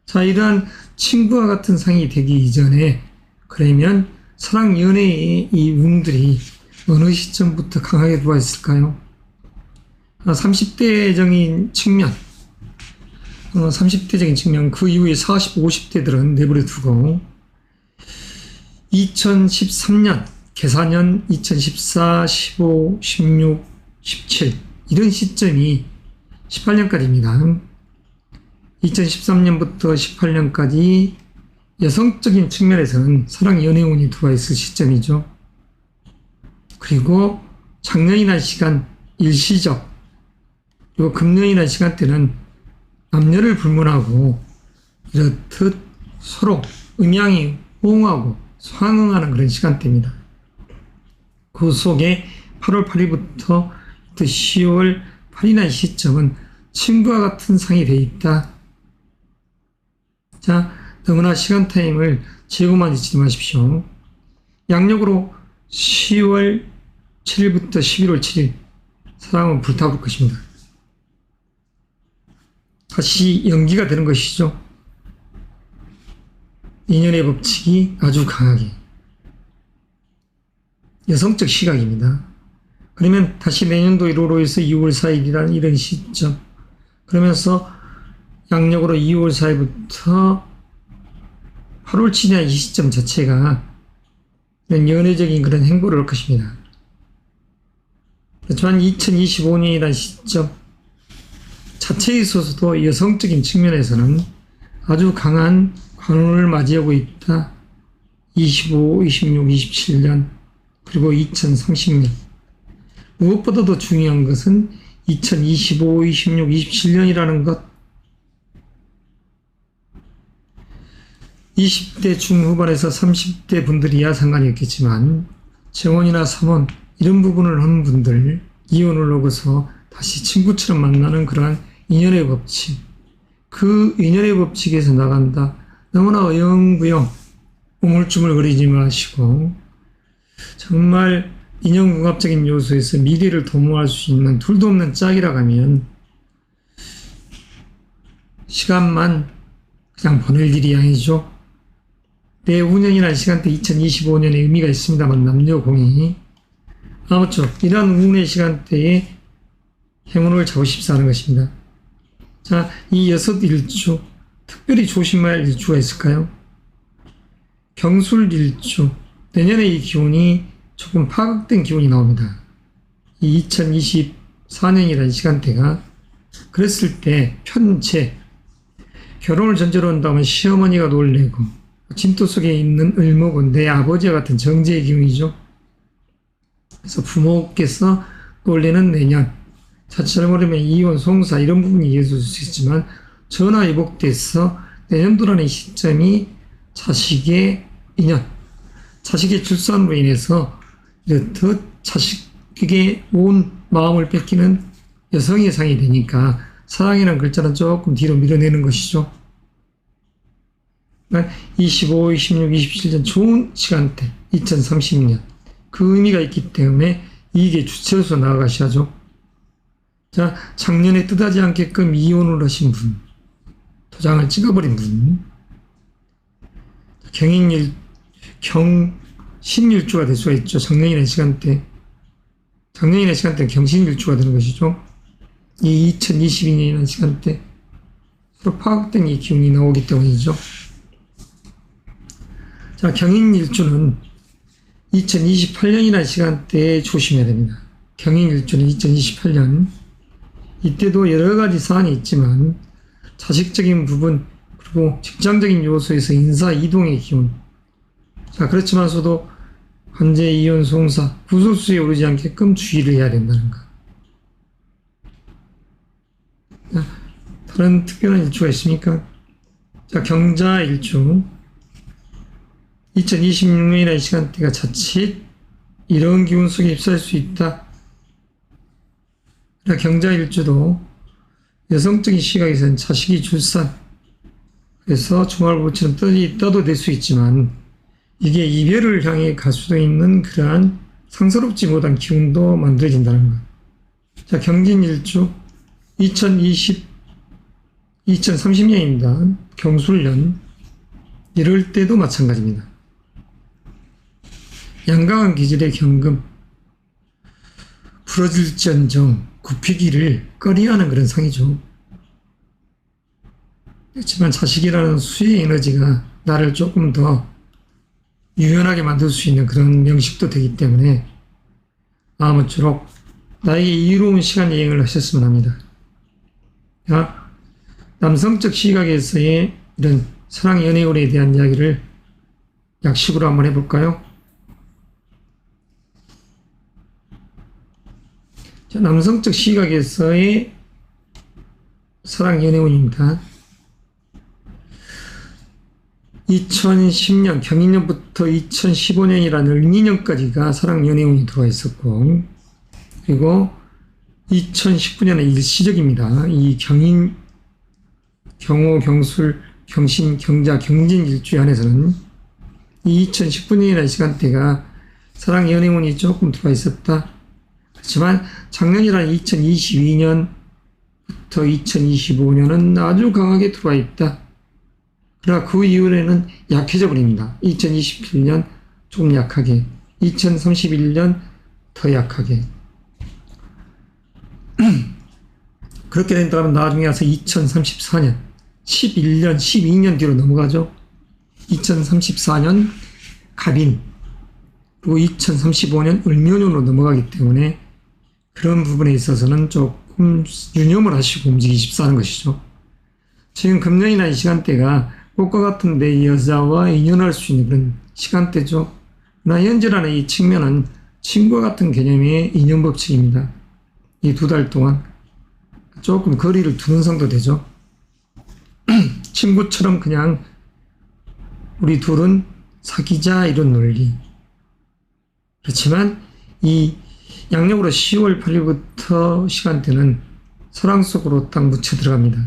자, 이러한 친구와 같은 상이 되기 이전에 그러면 사랑 연애의 이 운들이 어느 시점부터 강하게 들어와 있을까요? 30대적인 측면, 30대적인 측면, 그 이후에 40, 50대들은 내버려 두고 2013년, 계사년 2014, 15, 16, 17 이런 시점이 18년까지입니다. 2013년부터 18년까지 여성적인 측면에서는 사랑 연애운이 들어와 있을 시점이죠. 그리고 작년이나 시간 일시적, 그리고 금년이나 시간대는 남녀를 불문하고 이렇듯 서로 음양이 호응하고 상응하는 그런 시간대입니다. 그 속에 8월 8일부터 10월 8일이라는 시점은 친구와 같은 상이 되어 있다. 자, 너무나 시간 타임을 재고만 잊지 마십시오. 양력으로 10월 7일부터 11월 7일 사랑은 불타올 것입니다. 다시 연기가 되는 것이죠. 인연의 법칙이 아주 강하게 여성적 시각입니다. 그러면 다시 내년도 1월호에서 2월 4일이라는 이런 시점, 그러면서 양력으로 2월 4일부터 8월 7일이나 이 시점 자체가 연애적인 그런 행보를 할 것입니다. 그렇지만 2025년이라는 시점 자체에 있어서도 여성적인 측면에서는 아주 강한 관운을 맞이하고 있다. 25, 26, 27년 그리고 2030년. 무엇보다도 중요한 것은 2025, 26, 27년이라는 것. 20대 중후반에서 30대 분들이야 상관이 없겠지만 재혼이나 삼혼 이런 부분을 하는 분들, 이혼을 하고서 다시 친구처럼 만나는 그러한 인연의 법칙, 그 인연의 법칙에서 나간다. 너무나 어영부영 우물쭈물거리지 마시고 정말 인연궁합적인 요소에서 미래를 도모할 수 있는 둘도 없는 짝이라고 하면 시간만 그냥 보낼 일이 아니죠. 내 운연이라는 시간대 2025년에 의미가 있습니다만 남녀공이 아무쪼록 이러한 운의 시간대에 행운을 잡으십사 하는 것입니다. 자, 이 여섯 일주 특별히 조심해야 할 일주가 있을까요? 경술 일주, 내년에 이 기운이 조금 파극된 기운이 나옵니다. 이 2024년이라는 시간대가 그랬을 때 편체, 결혼을 전제로 한다면 시어머니가 놀래고 진토 속에 있는 을목은 내 아버지와 같은 정제의 기운이죠. 그래서 부모께서 놀래는 내년, 자칫 모르면 이혼, 송사 이런 부분이 이어질 수 있지만 전화위복돼서 내년도라는 시점이 자식의 인연, 자식의 출산으로 인해서 이렇듯 자식에게 온 마음을 뺏기는 여성의 상이 되니까 사랑이라는 글자는 조금 뒤로 밀어내는 것이죠. 25, 26, 27년 좋은 시간대 2030년 그 의미가 있기 때문에 이익의 주체로서 나아가셔야죠. 자, 작년에 뜻하지 않게끔 이혼을 하신 분, 도장을 찍어버린 분, 경신일주가 될 수가 있죠. 작년이라는 시간대는 경신일주가 되는 것이죠. 이 2022년이라는 시간대 서로 파악된 이 기운이 나오기 때문이죠. 자, 경인일주는 2028년이라는 시간대에 조심해야 됩니다. 경인일주는 2028년 이때도 여러 가지 사안이 있지만 자식적인 부분 그리고 직장적인 요소에서 인사 이동의 기운. 자, 그렇지만서도 관제, 이혼, 송사, 구설수에 오르지 않게끔 주의를 해야 된다는 것. 자, 다른 특별한 일주가 있습니까? 자, 경자일주. 2026년이라는 시간대가 자칫 이런 기운 속에 휩싸일 수 있다. 경자일주도 여성적인 시각에서는 자식이 출산, 그래서 주말부처럼 떠도 될 수 있지만 이게 이별을 향해 갈 수도 있는 그러한 상서롭지 못한 기운도 만들어진다는 것. 자, 경진일주 2030년입니다. 경술년. 이럴 때도 마찬가지입니다. 양강한 기질의 경금, 부러질지언정 굽히기를 꺼려하는 그런 상이죠. 그렇지만 자식이라는 수의 에너지가 나를 조금 더 유연하게 만들 수 있는 그런 명식도 되기 때문에 아무쪼록 나에게 이로운 시간 여행을 하셨으면 합니다. 자, 남성적 시각에서의 이런 사랑 연애운에 대한 이야기를 약식으로 한번 해볼까요? 자, 남성적 시각에서의 사랑 연애운입니다. 2010년 경인년부터 2015년이라는 을미년까지가 사랑 연애운이 들어와 있었고, 그리고 2019년은 일시적입니다. 이 경인, 경호, 경술, 경신, 경자, 경진 일주에 한해서는 이 2019년이라는 시간대가 사랑 연애운이 조금 들어와 있었다. 그렇지만 작년이라는 2022년부터 2025년은 아주 강하게 들어와 있다. 그러나 그 이후에는 약해져 버립니다. 2027년 조금 약하게, 2031년 더 약하게. 그렇게 된다면 나중에 와서 2034년, 11년, 12년 뒤로 넘어가죠. 2034년 갑인, 그리고 2035년 을묘년으로 넘어가기 때문에 그런 부분에 있어서는 조금 유념을 하시고 움직이십사는 것이죠. 지금 금년이라는 시간대가 꽃과 같은 내 여자와 인연할 수 있는 그런 시간대죠. 그러나 현재라는 이 측면은 친구와 같은 개념의 인연 법칙입니다. 이 2달 동안 조금 거리를 두는 상도 되죠. 친구처럼 그냥 우리 둘은 사귀자 이런 논리. 그렇지만 이 양력으로 10월 8일부터 시간대는 설왕 속으로 딱 묻혀 들어갑니다.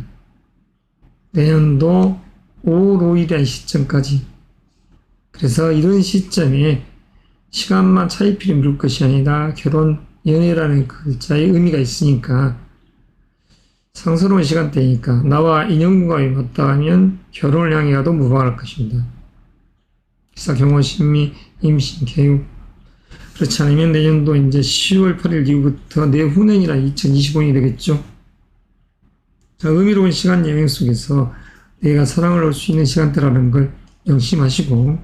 내년도 5월 5일이라는 시점까지. 그래서 이런 시점에 시간만 차이필히 미룰 것이 아니라 결혼, 연애라는 글자의 의미가 있으니까 상스러운 시간대니까 나와 인연궁합이 맞다 하면 결혼을 향해 가도 무방할 것입니다. 기사, 경호, 신미, 임신, 개육. 그렇지 않으면 내년도 이제 10월 8일 이후부터 내후년이라 2025년이 되겠죠. 자, 의미로운 시간 여행 속에서 내가 사랑을 할 수 있는 시간대라는 걸 명심하시고,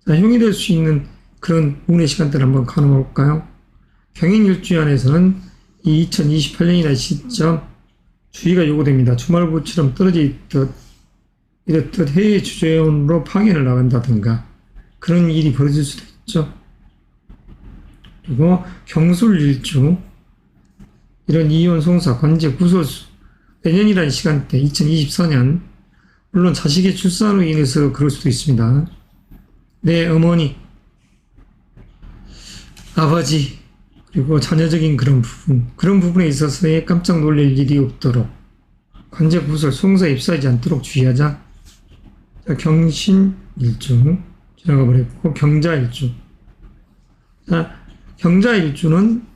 자, 형이 될 수 있는 그런 운의 시간대를 한번 가눠볼까요? 경인일주 안에서는 이 2028년이라는 시점 주의가 요구됩니다. 주말부처럼 떨어져 있듯 이렇듯 해외 주재원으로 파견을 나간다든가 그런 일이 벌어질 수도 있죠. 그리고 경술일주, 이런 이혼, 송사, 관제, 구설수, 내년이라는 시간대 2024년, 물론 자식의 출산으로 인해서 그럴 수도 있습니다. 내 어머니, 아버지, 그리고 자녀적인 그런 부분에 있어서의 깜짝 놀랄 일이 없도록 관제, 구설, 송사에 휩싸이지 않도록 주의하자. 자, 경신일주 지나가 버렸고, 경자일주. 자, 경자일주는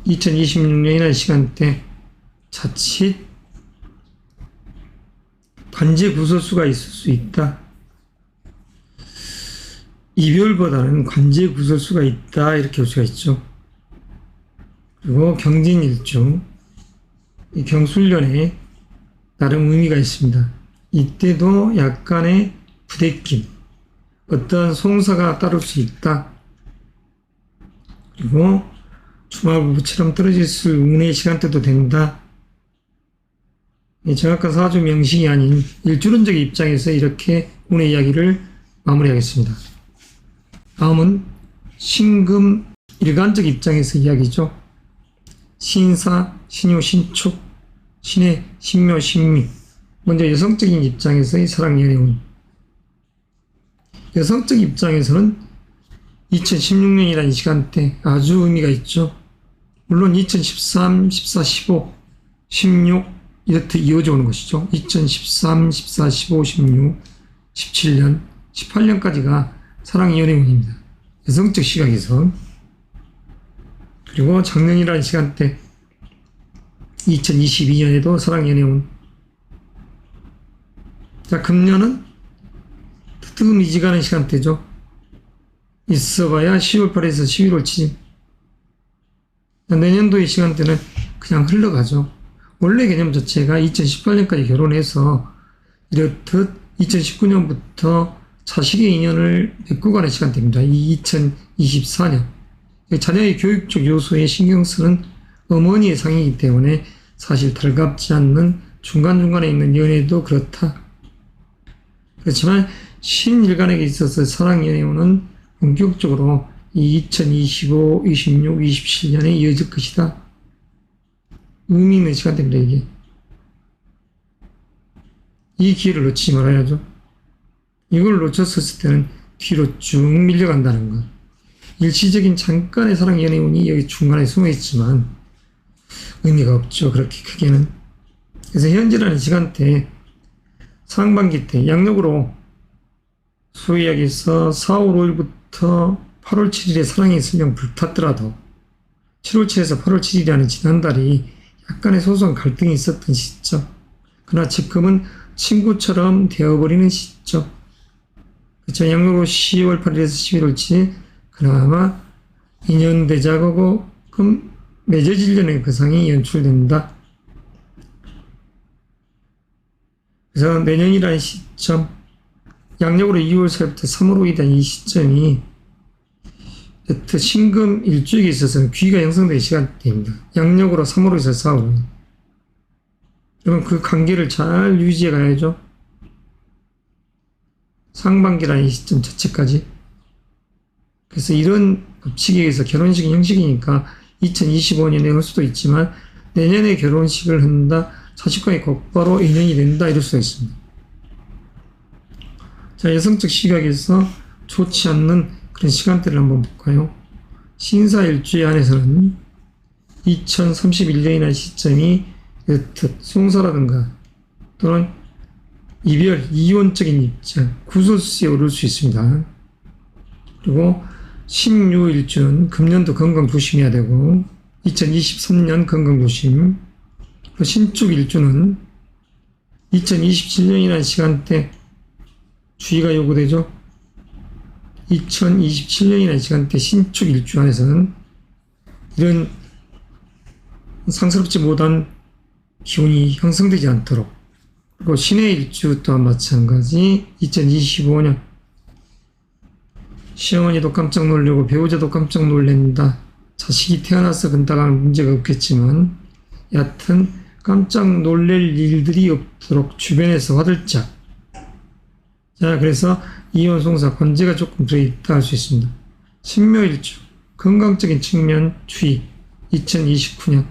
2026년이라는 시간대 자칫 관제 구설수가 있을 수 있다. 이별보다는 관제 구설수가 있다. 이렇게 볼 수가 있죠. 그리고 경진일주, 이 경술년에 나름 의미가 있습니다. 이때도 약간의 부대낌, 어떤 송사가 따를 수 있다. 그리고 주마부부처럼 떨어질 수 운의 시간대도 된다. 정확한 사주 명식이 아닌 일주론적 입장에서 이렇게 운의 이야기를 마무리하겠습니다. 다음은 신금 일간적 입장에서 이야기죠. 신사, 신유, 신축, 신해, 신묘, 신미. 먼저 여성적인 입장에서의 사랑연의 운. 여성적 입장에서는 2016년이라는 시간대 아주 의미가 있죠. 물론 2013, 14, 15, 16 이렇게 이어져 오는 것이죠. 2013, 14, 15, 16, 17년, 18년까지가 사랑의 연애운입니다. 여성적 시각에서. 그리고 작년이라는 시간대 2022년에도 사랑의 연애운. 자, 금년은 뜨뜻미지근한 시간대죠. 있어봐야 10월 8일에서 11월 7일. 내년도의 시간대는 그냥 흘러가죠. 원래 개념 자체가 2018년까지 결혼해서 이렇듯 2019년부터 자식의 인연을 맺고 가는 시간대입니다. 이 2024년. 자녀의 교육적 요소에 신경 쓰는 어머니의 상이기 때문에 사실 달갑지 않는 중간중간에 있는 연애도 그렇다. 그렇지만 신일간에게 있어서 사랑연애운은 본격적으로 이 2025, 26, 27년에 이어질 것이다. 의미 있는 시간대입니다, 이게. 이 기회를 놓치지 말아야죠. 이걸 놓쳤을 때는 뒤로 쭉 밀려간다는 것. 일시적인 잠깐의 사랑 연애운이 여기 중간에 숨어 있지만 의미가 없죠, 그렇게 크게는. 그래서 현재라는 시간대에 상반기 때 양력으로 소위 이야기해서 4월 5일부터 8월 7일에 사랑이 설령 불탔더라도 7월 7일에서 8월 7일이라는 지난달이 약간의 소소한 갈등이 있었던 시점. 그러나 지금은 친구처럼 되어버리는 시점. 그렇죠. 양력으로 10월 8일에서 11월 7일 그나마 인연대작하고 금 맺어지려는 그 상이 연출된다. 그래서 내년이라는 시점, 양력으로 2월 4일부터 3월 5일이라는 이 시점이 신금 일주일에 있어서는 귀가 형성된 시간대입니다. 양력으로 3월 5일에서 4월 5일. 그러면 그 관계를 잘 유지해 가야죠. 상반기라는 이 시점 자체까지. 그래서 이런 법칙에 의해서 결혼식이 형식이니까 2025년에 할 수도 있지만 내년에 결혼식을 한다, 자식과의 곧바로 인연이 된다, 이럴 수가 있습니다. 자, 여성적 시각에서 좋지 않는 그런 시간대를 한번 볼까요? 신사일주의 안에서는 2031년이라는 시점이 송사라든가 또는 이별, 이혼적인 입장, 구설수에 오를 수 있습니다. 그리고 16일주는 금년도 건강 조심해야 되고 2023년 건강 조심. 신축일주는 2027년이라는 시간대 주의가 요구되죠. 2027년이라는 시간대 신축일주 안에서는 이런 상스럽지 못한 기운이 형성되지 않도록. 그리고 신의 일주 또한 마찬가지 2025년 시어머니도 깜짝 놀라고 배우자도 깜짝 놀란다. 자식이 태어나서 건다가는 문제가 없겠지만 여하튼 깜짝 놀랄 일들이 없도록 주변에서 화들짝. 자, 그래서 이혼 송사 관제가 조금 들어있다 할 수 있습니다. 신묘일주 건강적인 측면 주의 2029년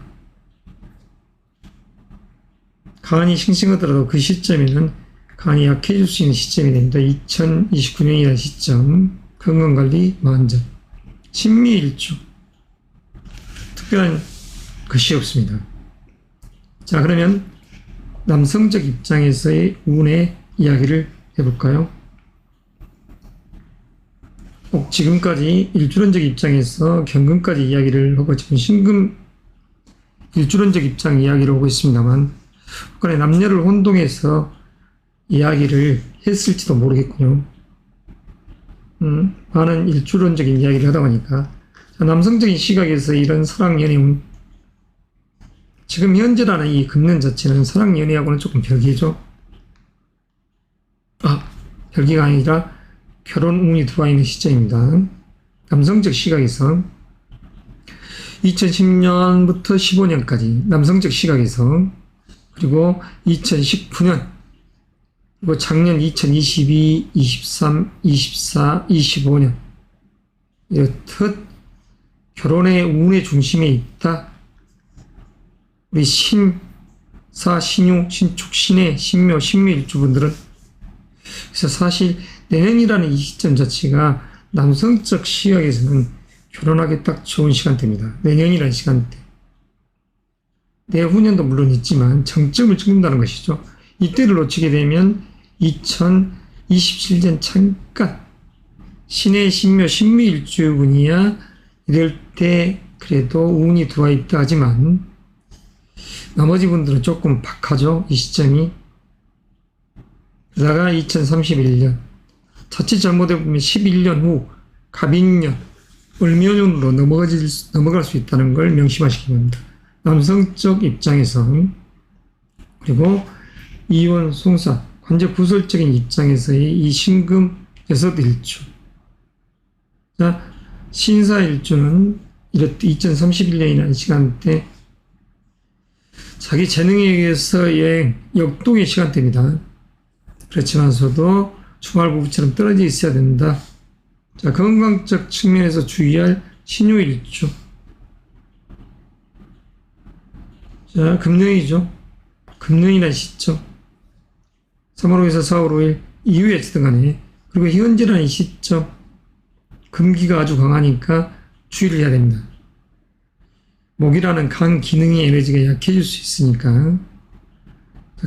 간이 싱싱하더라도 그 시점에는 간이 약해질 수 있는 시점이 됩니다. 2029년이라는 시점 건강관리 만점. 신미일주 특별한 것이 없습니다. 자, 그러면 남성적 입장에서의 운의 이야기를 해볼까요? 꼭 지금까지 일주론적 입장에서 경금까지 이야기를 하고 지금 신금 일주론적 입장 이야기를 하고 있습니다만 북한의 남녀를 혼동해서 이야기를 했을지도 모르겠군요. 많은 일주론적인 이야기를 하다 보니까 남성적인 시각에서 이런 사랑연애운 지금 현재라는 이 금년 자체는 사랑연애하고는 조금 별개죠. 별개가 아니라 결혼 운이 들어와 있는 시점입니다. 남성적 시각에서 2010년부터 15년까지 남성적 시각에서 그리고 2019년 그리고 작년 2022, 23, 24, 25년 이렇듯 결혼의 운의 중심에 있다. 우리 신사, 신유, 신축, 신해, 신묘, 신묘일주분들은 그래서 사실 내년이라는 이 시점 자체가 남성적 시각에서는 결혼하기 딱 좋은 시간대입니다. 내년이라는 시간대. 내후년도 물론 있지만 정점을 찍는다는 것이죠. 이때를 놓치게 되면 2027년 잠깐 신해, 신묘, 신묘일주분이야 이럴 때 그래도 운이 들어와 있다 하지만 나머지 분들은 조금 박하죠. 이 시점이. 그러다가 2031년 자칫 잘못해보면 11년 후 갑인년, 을묘년으로 넘어갈 수 있다는 걸 명심하시기 바랍니다. 남성적 입장에서 그리고 이혼, 송사, 관제 구설적인 입장에서의 이 신금 6일주 자, 신사일주는 이렇듯 2031년이라는 시간대 자기 재능에 의해서 역동의 시간대입니다. 그렇지만서도 주말부부처럼 떨어져 있어야 된다. 자, 건강적 측면에서 주의할 신유일주. 자, 금년이죠. 금년이라는 시점. 3월 5일에서 4월 5일 이후에 어쨌든 간에 그리고 현재라는 시점 금기가 아주 강하니까 주의를 해야 됩니다. 목이라는 간 기능의 에너지가 약해질 수 있으니까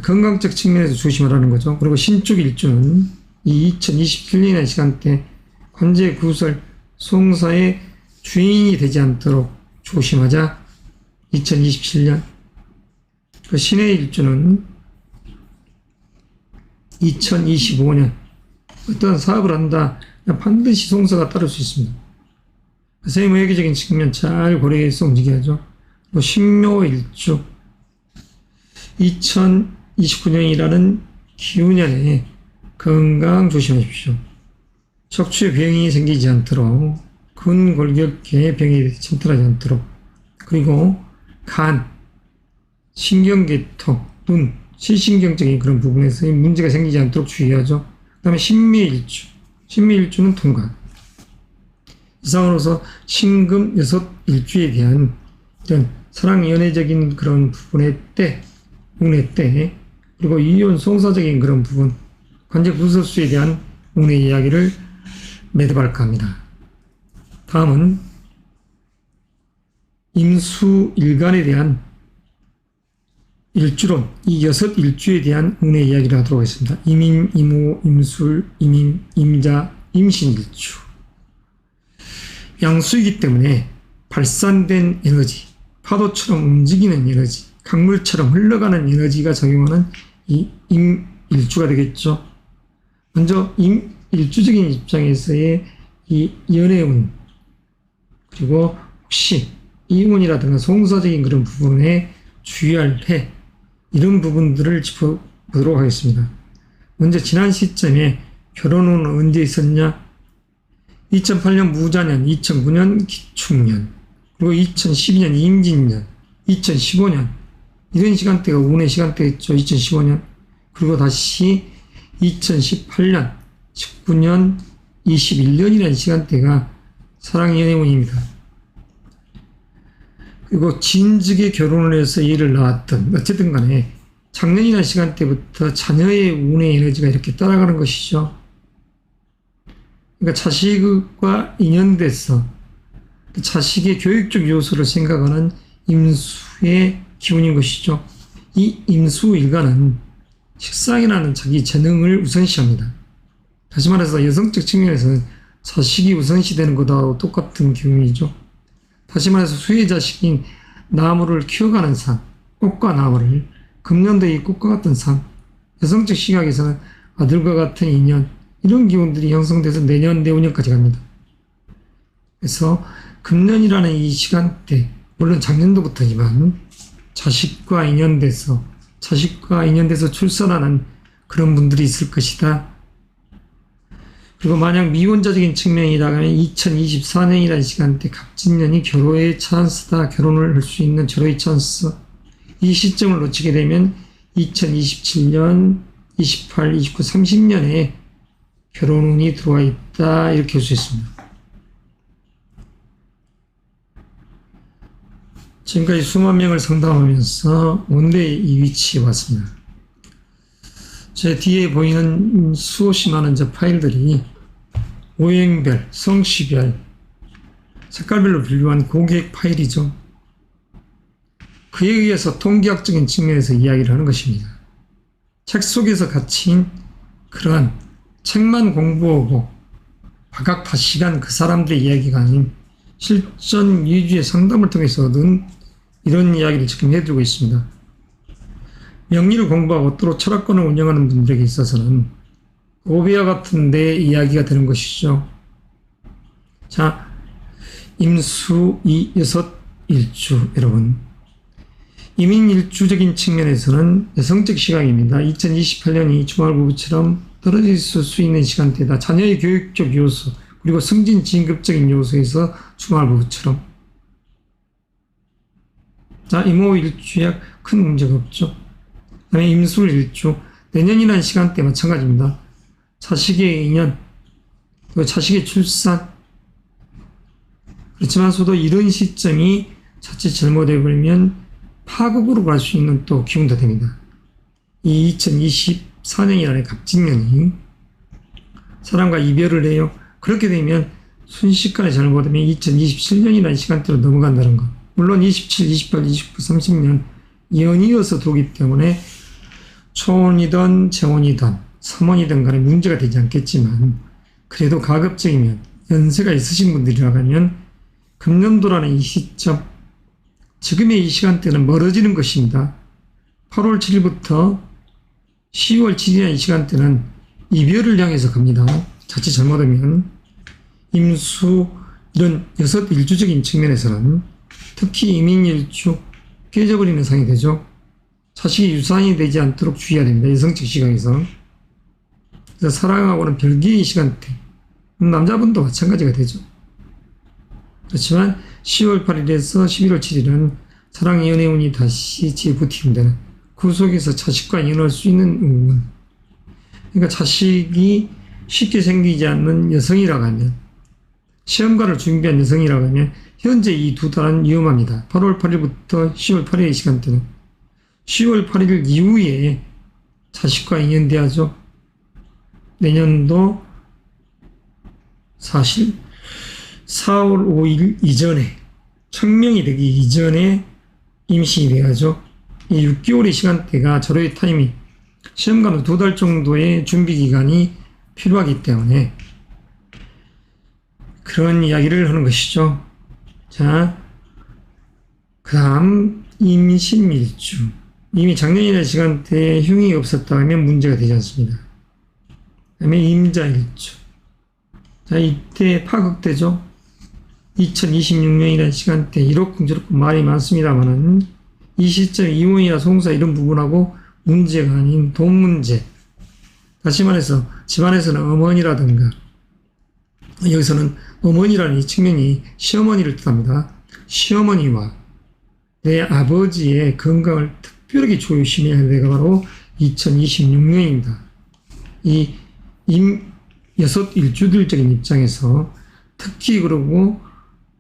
건강적 측면에서 조심하라는 거죠. 그리고 신축 일주는 이 2027년의 시간대 관제 구설 송사의 주인이 되지 않도록 조심하자. 2027년 그 신의 일주는 2025년 어떤 사업을 한다 반드시 송사가 따를 수 있습니다. 세무회계적인 측면 잘 고려해서 움직여야죠. 신묘일주 2029년이라는 기후년에 건강 조심하십시오. 척추에 병이 생기지 않도록 근골격계에 병이 침투하지 않도록 그리고 간, 신경계통, 눈, 실신경적인 그런 부분에서의 문제가 생기지 않도록 주의하죠. 그 다음에 신묘일주는 통과. 이상으로서 신금 6일주에 대한 이런 사랑 연애적인 그런 부분의 때, 운의 때, 그리고 이혼 송사적인 그런 부분, 관제 구설수에 대한 운의 이야기를 매듭할까 합니다. 다음은 임수일간에 대한 일주론, 이 6일주에 대한 운의 이야기를 하도록 하겠습니다. 임인, 임오, 임술, 임인, 임자, 임신일주. 양수이기 때문에 발산된 에너지, 파도처럼 움직이는 에너지, 강물처럼 흘러가는 에너지가 작용하는 이 임일주가 되겠죠. 먼저 임일주적인 입장에서의 이 연애운, 그리고 혹시 이혼이라든가 송사적인 그런 부분에 주의할 해, 이런 부분들을 짚어보도록 하겠습니다. 먼저 지난 시점에 결혼은 언제 있었냐? 2008년 무자년, 2009년 기축년, 그리고 2012년 임진년, 2015년 이런 시간대가 운의 시간대였죠. 2015년 그리고 다시 2018년, 19년, 21년이라는 시간대가 사랑연애운입니다. 그리고 진즉에 결혼을 해서 애를 낳았던 어쨌든 간에 작년이라는 시간대부터 자녀의 운의 에너지가 이렇게 따라가는 것이죠. 그러니까 자식과 인연돼서 자식의 교육적 요소를 생각하는 임수의 기운인 것이죠. 이 임수일간은 식상이라는 자기 재능을 우선시합니다. 다시 말해서 여성적 측면에서는 자식이 우선시되는 것과 똑같은 기운이죠. 다시 말해서 수의 자식인 나무를 키워가는 삶, 꽃과 나무를 금년도의 꽃과 같은 삶, 여성적 시각에서는 아들과 같은 인연, 이런 기운들이 형성돼서 내년, 내후년까지 갑니다. 그래서 금년이라는 이 시간대, 물론 작년도부터지만 자식과 인연돼서 출산하는 그런 분들이 있을 것이다. 그리고 만약 미혼자적인 측면이라면 2024년이라는 시간대 갑진년이 결혼의 찬스다. 결혼을 할 수 있는 절호의 찬스. 이 시점을 놓치게 되면 2027년, 28, 29, 30년에 결혼운이 들어와 있다. 이렇게 할 수 있습니다. 지금까지 수만 명을 상담하면서 원대의 이 위치에 왔습니다. 제 뒤에 보이는 수없이 많은 저 파일들이 오행별, 성씨별, 색깔별로 분류한 고객 파일이죠. 그에 의해서 통계학적인 측면에서 이야기를 하는 것입니다. 책 속에서 갇힌 그러한 책만 공부하고 박학다식한 그 사람들의 이야기가 아닌 실전 위주의 상담을 통해서 얻은 이런 이야기를 지금 해드리고 있습니다. 명리를 공부하고 또 철학관을 운영하는 분들에게 있어서는 오비와 같은 내 이야기가 되는 것이죠. 자, 임수, 여섯, 일주, 여러분. 이민일주적인 측면에서는 여성적 시각입니다. 2028년이 주말부부처럼 떨어져 있을 수 있는 시간대다. 자녀의 교육적 요소, 그리고 승진 진급적인 요소에서 주말부부처럼. 자, 임오일주에 큰 문제가 없죠. 그 다음에 임술일주, 내년이라는 시간대 마찬가지입니다. 자식의 인연, 그리고 자식의 출산. 그렇지만서도 이런 시점이 자칫 잘못해버리면 파국으로 갈 수 있는 또 기운도 됩니다. 이 2024년이라는 갑진년이 사람과 이별을 해요. 그렇게 되면 순식간에 잘못하면 2027년이라는 시간대로 넘어간다는 것. 물론 27, 28, 29, 30년 연이어서 들어오기 때문에 초혼이든 재혼이든 삼혼이든 간에 문제가 되지 않겠지만 그래도 가급적이면 연세가 있으신 분들이라고 하면 금년도라는 이 시점, 지금의 이 시간대는 멀어지는 것입니다. 8월 7일부터 10월 7일이라는 이 시간대는 이별을 향해서 갑니다. 자칫 잘못하면 임수 이런 여섯 일주적인 측면에서는 특히 이민일주 깨져버리는 상이 되죠. 자식이 유산이 되지 않도록 주의해야 됩니다. 여성적 시각에서. 그래서 사랑하고는 별개의 시간대. 남자분도 마찬가지가 되죠. 그렇지만 10월 8일에서 11월 7일은 사랑 연애운이 다시 재부팅되는 그 속에서 자식과 연애할 수 있는 운. 그러니까 자식이 쉽게 생기지 않는 여성이라고 하면, 시험관을 준비한 여성이라고 하면 현재 이 두 달은 위험합니다. 8월 8일부터 10월 8일의 시간대는 10월 8일 이후에 자식과 인연돼야죠. 내년도 사실 4월 5일 이전에, 청명이 되기 이전에 임신이 돼야죠. 이 6개월의 시간대가 절호의 타이밍, 시험관은 2달 정도의 준비 기간이 필요하기 때문에 그런 이야기를 하는 것이죠. 자, 그 다음 임신일주. 이미 작년이나 시간대에 흉이 없었다 하면 문제가 되지 않습니다. 그 다음에 임자일주. 자, 이때 파극되죠. 2026년이라는 시간대 이렇쿵저렇쿵 말이 많습니다만은 이 시점 이혼이나 송사 이런 부분하고 문제가 아닌 돈 문제. 다시 말해서 집안에서는 어머니라든가, 여기서는 어머니라는 이 측면이 시어머니를 뜻합니다. 시어머니와 내 아버지의 건강을 특별하게 조심해야 할 때가 바로 2026년입니다. 이 여섯 일주들적인 입장에서 특히 그러고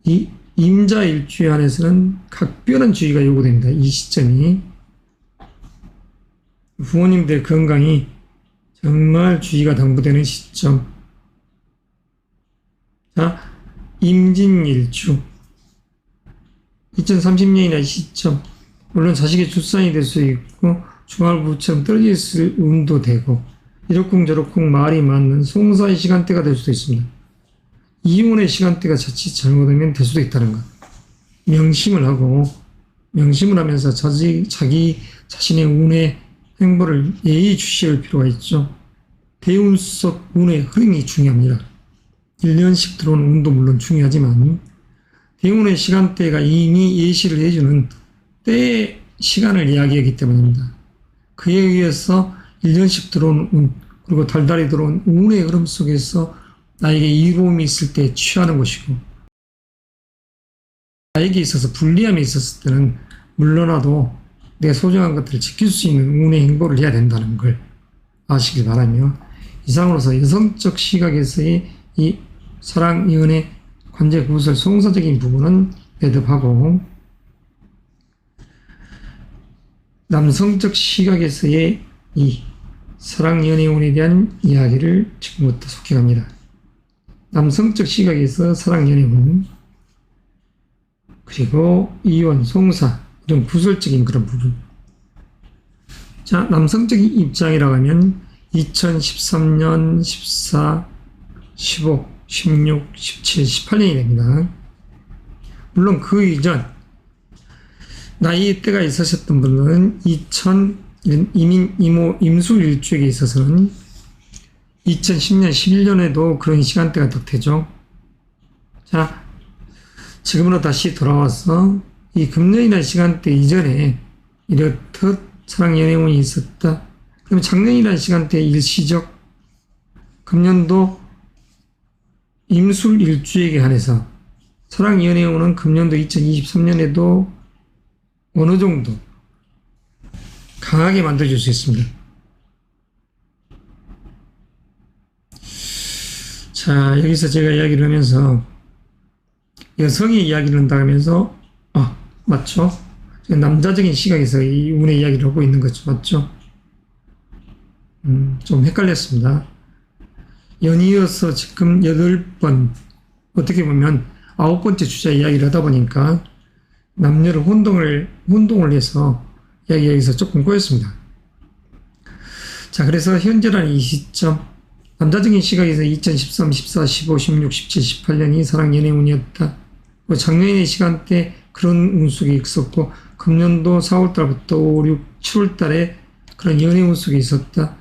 이 임자 일주에 한해서는 각별한 주의가 요구됩니다. 이 시점이 부모님들 건강이 정말 주의가 당부되는 시점. 자, 임진일주 2030년이나 시점, 물론 자식의 출산이 될 수 있고 주말부처럼 떨어져 있을 운도 되고 이러쿵저러쿵 말이 맞는 송사의 시간대가 될 수도 있습니다. 이운의 시간대가 자칫 잘못하면 될 수도 있다는 것. 명심을 하면서 자기 자신의 운의 행보를 예의주시할 필요가 있죠. 대운 속 운의 흐름이 중요합니다. 1년씩 들어오는 운도 물론 중요하지만 대운의 시간대가 이미 예시를 해주는 때의 시간을 이야기하기 때문입니다. 그에 의해서 1년씩 들어오는 운, 그리고 달달이 들어온 운의 흐름 속에서 나에게 이로움이 있을 때 취하는 것이고, 나에게 있어서 불리함이 있었을 때는 물러나도 내 소중한 것들을 지킬 수 있는 운의 행보를 해야 된다는 걸 아시길 바라며, 이상으로서 여성적 시각에서의 이 사랑, 연애, 관제, 구설, 송사적인 부분은 매듭하고, 남성적 시각에서의 이 사랑, 연애, 운에 대한 이야기를 지금부터 속해갑니다. 남성적 시각에서 사랑, 연애, 운, 그리고 이혼, 송사, 이런 구설적인 그런 부분. 자, 남성적인 입장이라고 하면 2013년, 14, 15, 16, 17, 18년이 됩니다. 물론 그 이전 나이 때가 있으셨던 분들은 임술일주에게 있어서는 2010년, 11년에도 그런 시간대가 딱 되죠. 자, 지금으로 다시 돌아와서 이 금년이라는 시간대 이전에 이렇듯 사랑, 연애, 운이 있었다. 그럼 작년이라는 시간대의 일시적, 금년도 임술일주에게 한해서 사랑, 연애, 운은 금년도 2023년에도 어느 정도 강하게 만들어줄 수 있습니다. 자, 여기서 제가 이야기를 하면서 여성의 이야기를 한다 하면서 맞죠? 남자적인 시각에서 이 운의 이야기를 하고 있는 거죠. 맞죠? 좀 헷갈렸습니다. 연이어서 지금 8번, 어떻게 보면 9번째 주자 이야기를 하다 보니까 남녀를 혼동을 해서 이야기에서 조금 꼬였습니다. 자, 그래서 현재라는 이 시점, 남자적인 시각에서 2013, 14, 15, 16, 17, 18년이 사랑, 연애, 운이었다. 작년의 시간대 그런 운 속에 있었고, 금년도 4월달부터 5, 6, 7월달에 그런 연애 운 속에 있었다.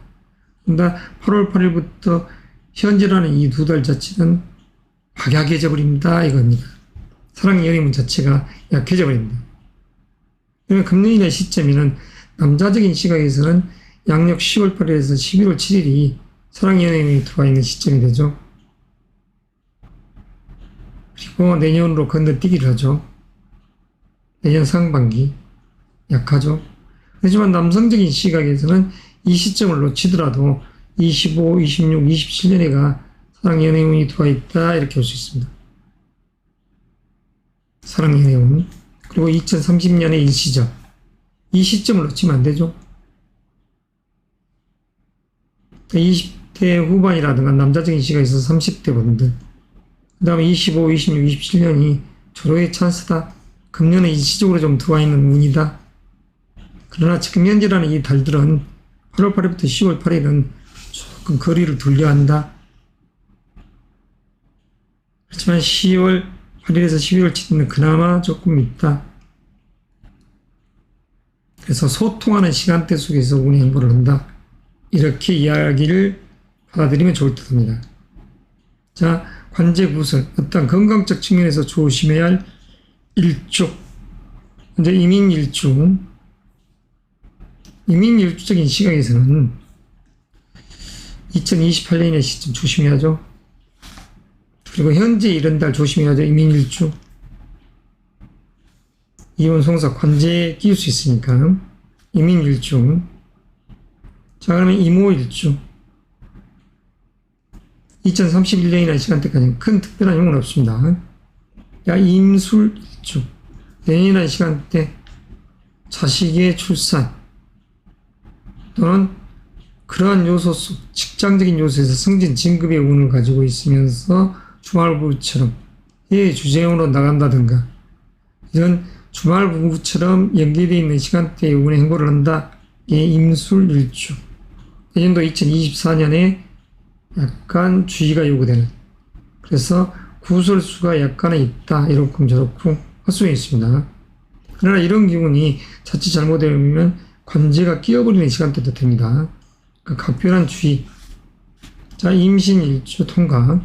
그러니까 8월 8일부터 현재라는 이 2달 자체는 박약해져 버립니다. 이겁니다. 사랑, 연애 운 자체가 약해져 버립니다. 그러니까 금년이나 시점에는 남자적인 시각에서는 양력 10월 8일에서 11월 7일이 사랑, 연애 운이 들어와 있는 시점이 되죠. 그리고 내년으로 건너뛰기를 하죠. 내년 상반기 약하죠. 하지만 남성적인 시각에서는 이 시점을 놓치더라도 25, 26, 27년에가 사랑, 연애 운이 들어와 있다 이렇게 볼 수 있습니다. 사랑, 연애 운, 그리고 2030년의 일시점, 이 시점을 놓치면 안 되죠. 20대 후반이라든가 남자적인 시각에서 30대 분들, 그 다음에 25, 26, 27년이 졸업의 찬스다. 금년에 일시적으로 좀 들어와 있는 운이다. 그러나 지금 현재라는 이 달들은 8월 8일부터 10월 8일은 조금 거리를 둘려 한다. 그렇지만 10월 8일에서 12월 7일은 그나마 조금 있다. 그래서 소통하는 시간대 속에서 운의 행보를 한다. 이렇게 이야기를 받아들이면 좋을 듯 합니다. 자, 관제 구설, 어떤 건강적 측면에서 조심해야 할 일주. 이제 이민일주적인 시각에서는 2028년의 시점 조심해야죠. 그리고 현재 이런 달 조심해야죠. 이민일주. 이혼, 송사, 관제에 끼울 수 있으니까. 이민일주. 자, 그러면 이모일주. 2031년이라는 시간대까지는 큰 특별한 용은 없습니다. 임술일주. 내년이라는 시간대 자식의 출산 또는 그러한 요소 속 직장적인 요소에서 승진, 진급의 운을 가지고 있으면서 주말부부처럼 해외 주재원으로 나간다든가 이런 주말부부처럼 연계되어 있는 시간대에 운의 행보를 한다. 이게 임술일주. 내년도 2024년에 약간 주의가 요구되는, 그래서 구설수가 약간은 있다, 이렇고 저렇고 할 수 있습니다. 그러나 이런 기운이 자칫 잘못되면 관제가 끼어버리는 시간대도 됩니다. 그러니까 각별한 주의. 자, 임신일주 통과.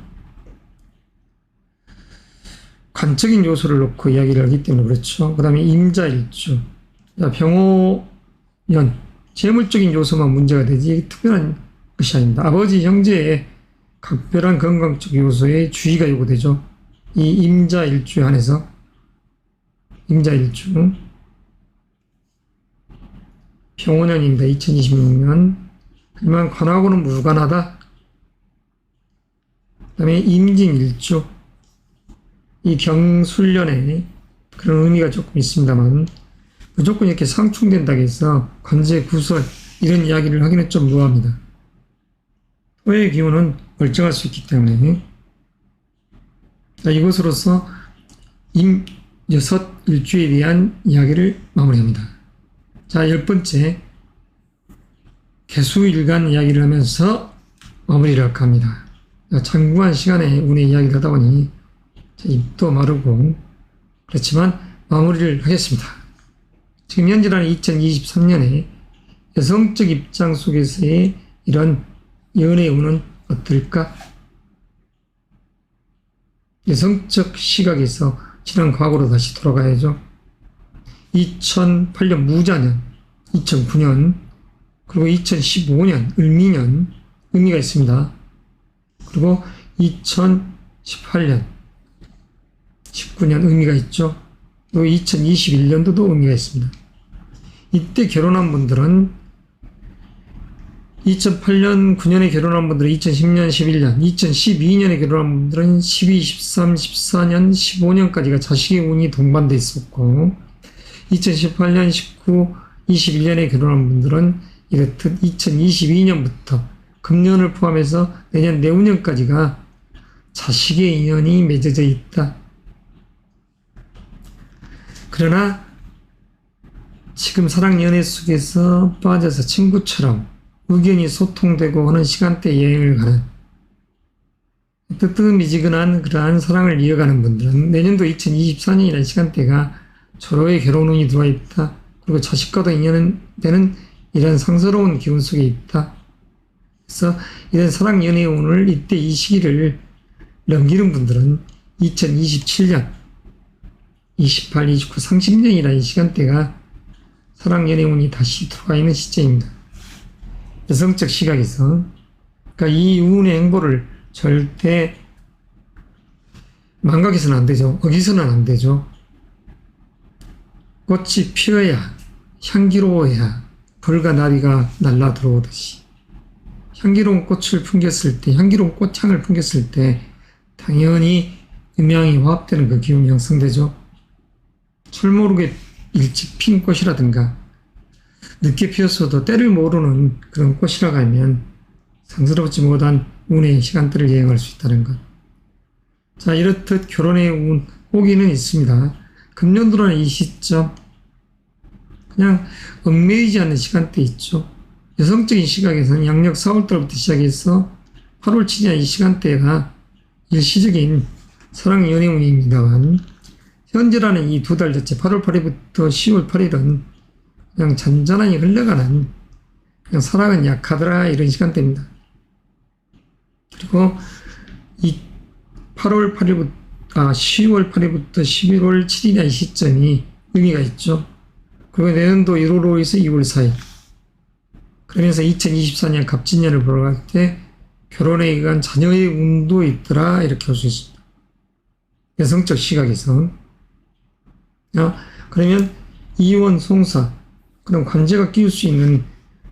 관적인 요소를 놓고 이야기를 하기 때문에 그렇죠. 그 다음에 임자일주. 자, 병호연. 재물적인 요소만 문제가 되지 특별한 것이 아닙니다. 아버지, 형제의 각별한 건강적 요소에 주의가 요구되죠. 이 임자일주에 한해서. 임자일주. 병호년입니다. 2026년. 하지만 관하고는 무관하다. 그 다음에 임진일주. 이 경술년에 그런 의미가 조금 있습니다만, 무조건 이렇게 상충된다고 해서 관제 구설, 이런 이야기를 하기는 좀 무합니다. 토의 기운은 멀쩡할 수 있기 때문에. 자, 이것으로서 여섯 일주에 대한 이야기를 마무리합니다. 자, 10번째, 개수일간 이야기를 하면서 마무리를 할까 합니다. 장구한 시간에 운의 이야기를 하다 보니 입도 마르고 그렇지만 마무리를 하겠습니다. 지금 현재라는 2023년에 여성적 입장 속에서의 이런 연애의 운은 어떨까? 여성적 시각에서 지난 과거로 다시 돌아가야죠. 2008년 무자년, 2009년, 그리고 2015년 을미년 의미가 있습니다. 그리고 2018년, 19년 의미가 있죠. 또 2021년도도 의미가 있습니다. 이때 결혼한 분들은 2008년, 9년에 결혼한 분들은 2010년, 11년, 2012년에 결혼한 분들은 12, 13, 14년, 15년까지가 자식의 운이 동반돼 있었고, 2018년, 19, 21년에 결혼한 분들은 이렇듯 2022년부터 금년을 포함해서 내년 내후년까지가 자식의 인연이 맺어져 있다. 그러나 지금 사랑 연애 속에서 빠져서 친구처럼 의견이 소통되고 하는 시간대 여행을 가는 뜨뜻미지근한 그러한 사랑을 이어가는 분들은 내년도 2024년이라는 시간대가 서로의 결혼운이 들어와 있다. 그리고 자식과도 인연은 되는 이런 상스러운 기운 속에 있다. 그래서 이런 사랑 연애의 운을 이때 이 시기를 넘기는 분들은 2027년, 28, 29, 30년이라는 시간대가 사랑 연애 운이 다시 들어와 있는 시점입니다. 여성적 시각에서. 그러니까 이 운의 행보를 절대 망각해서는 안 되죠. 어기서는 안 되죠. 꽃이 피어야, 향기로워야 벌과 나비가 날라 들어오듯이 향기로운 꽃을 풍겼을 때, 향기로운 꽃향을 풍겼을 때 당연히 음양이 화합되는 그 기운이 형성되죠. 철모르게 일찍 핀 꽃이라든가 늦게 피었어도 때를 모르는 그런 꽃이라고 하면 상스럽지 못한 운의 시간대를 여행할 수 있다는 것. 자, 이렇듯 결혼의 운, 호기는 있습니다. 금년도라는 이 시점, 그냥 얽매이지 않는 시간대 있죠. 여성적인 시각에서는 양력 4월달부터 시작해서 8월 7일 이 시간대가 일시적인 사랑 연애운입니다만, 현재라는 이 두 달 자체 8월 8일부터 10월 8일은 그냥 잔잔하게 흘러가는, 그냥 사랑은 약하더라 이런 시간대입니다. 그리고 이 10월 8일부터 11월 7일이라는 시점이 의미가 있죠. 그리고 내년도 1월 5일에서 2월 4일. 그러면서 2024년 갑진년을 보러 갈 때 결혼에 의한 자녀의 운도 있더라 이렇게 할 수 있습니다. 여성적 시각에서. 그러면 이혼, 송사, 그런 관제가 끼울 수 있는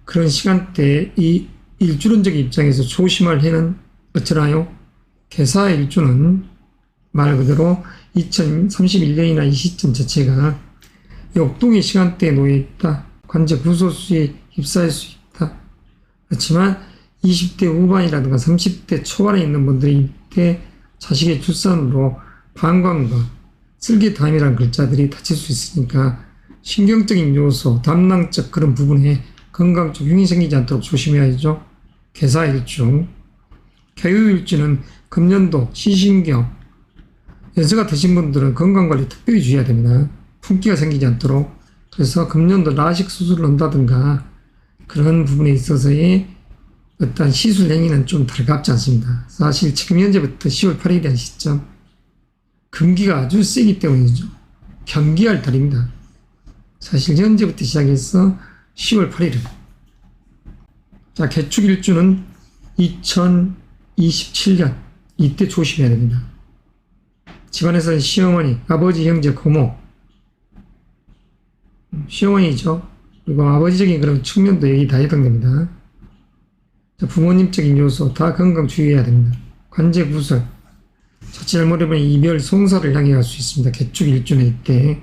그런 시간대에 이 일주론적 입장에서 조심할 해는 어쩌나요? 개사 일주는 말 그대로 2031년이나 이 시점 자체가 역동의 시간대에 놓여있다. 관제 구소수에 휩싸일 수 있다. 그렇지만 20대 후반이라든가 30대 초반에 있는 분들이 이때 자식의 출산으로 방광과 쓸개담이라는 글자들이 닫힐 수 있으니까 신경적인 요소, 담낭적 그런 부분에 건강 쪽 흉이 생기지 않도록 조심해야죠. 개사일주, 개요일주는 금년도 시신경, 연세가 드신 분들은 건강관리 특별히 주의해야 됩니다. 품기가 생기지 않도록. 그래서 금년도 라식 수술을 한다든가 그런 부분에 있어서의 어떤 시술 행위는 좀 달갑지 않습니다. 사실 지금 현재부터 10월 8일이라는 시점, 금기가 아주 세기 때문이죠. 경기할 달입니다. 사실 현재부터 시작해서 10월 8일은. 자, 개축일주는 2027년, 이때 조심해야 됩니다. 집안에서는 시어머니, 아버지, 형제, 고모, 시어머니죠. 그리고 아버지적인 그런 측면도 여기 다 해당됩니다. 자, 부모님적인 요소 다 건강 주의해야 됩니다. 관제 구설, 자칫 잘못하면 이별, 송사를 향해 갈 수 있습니다. 개축일주는 이때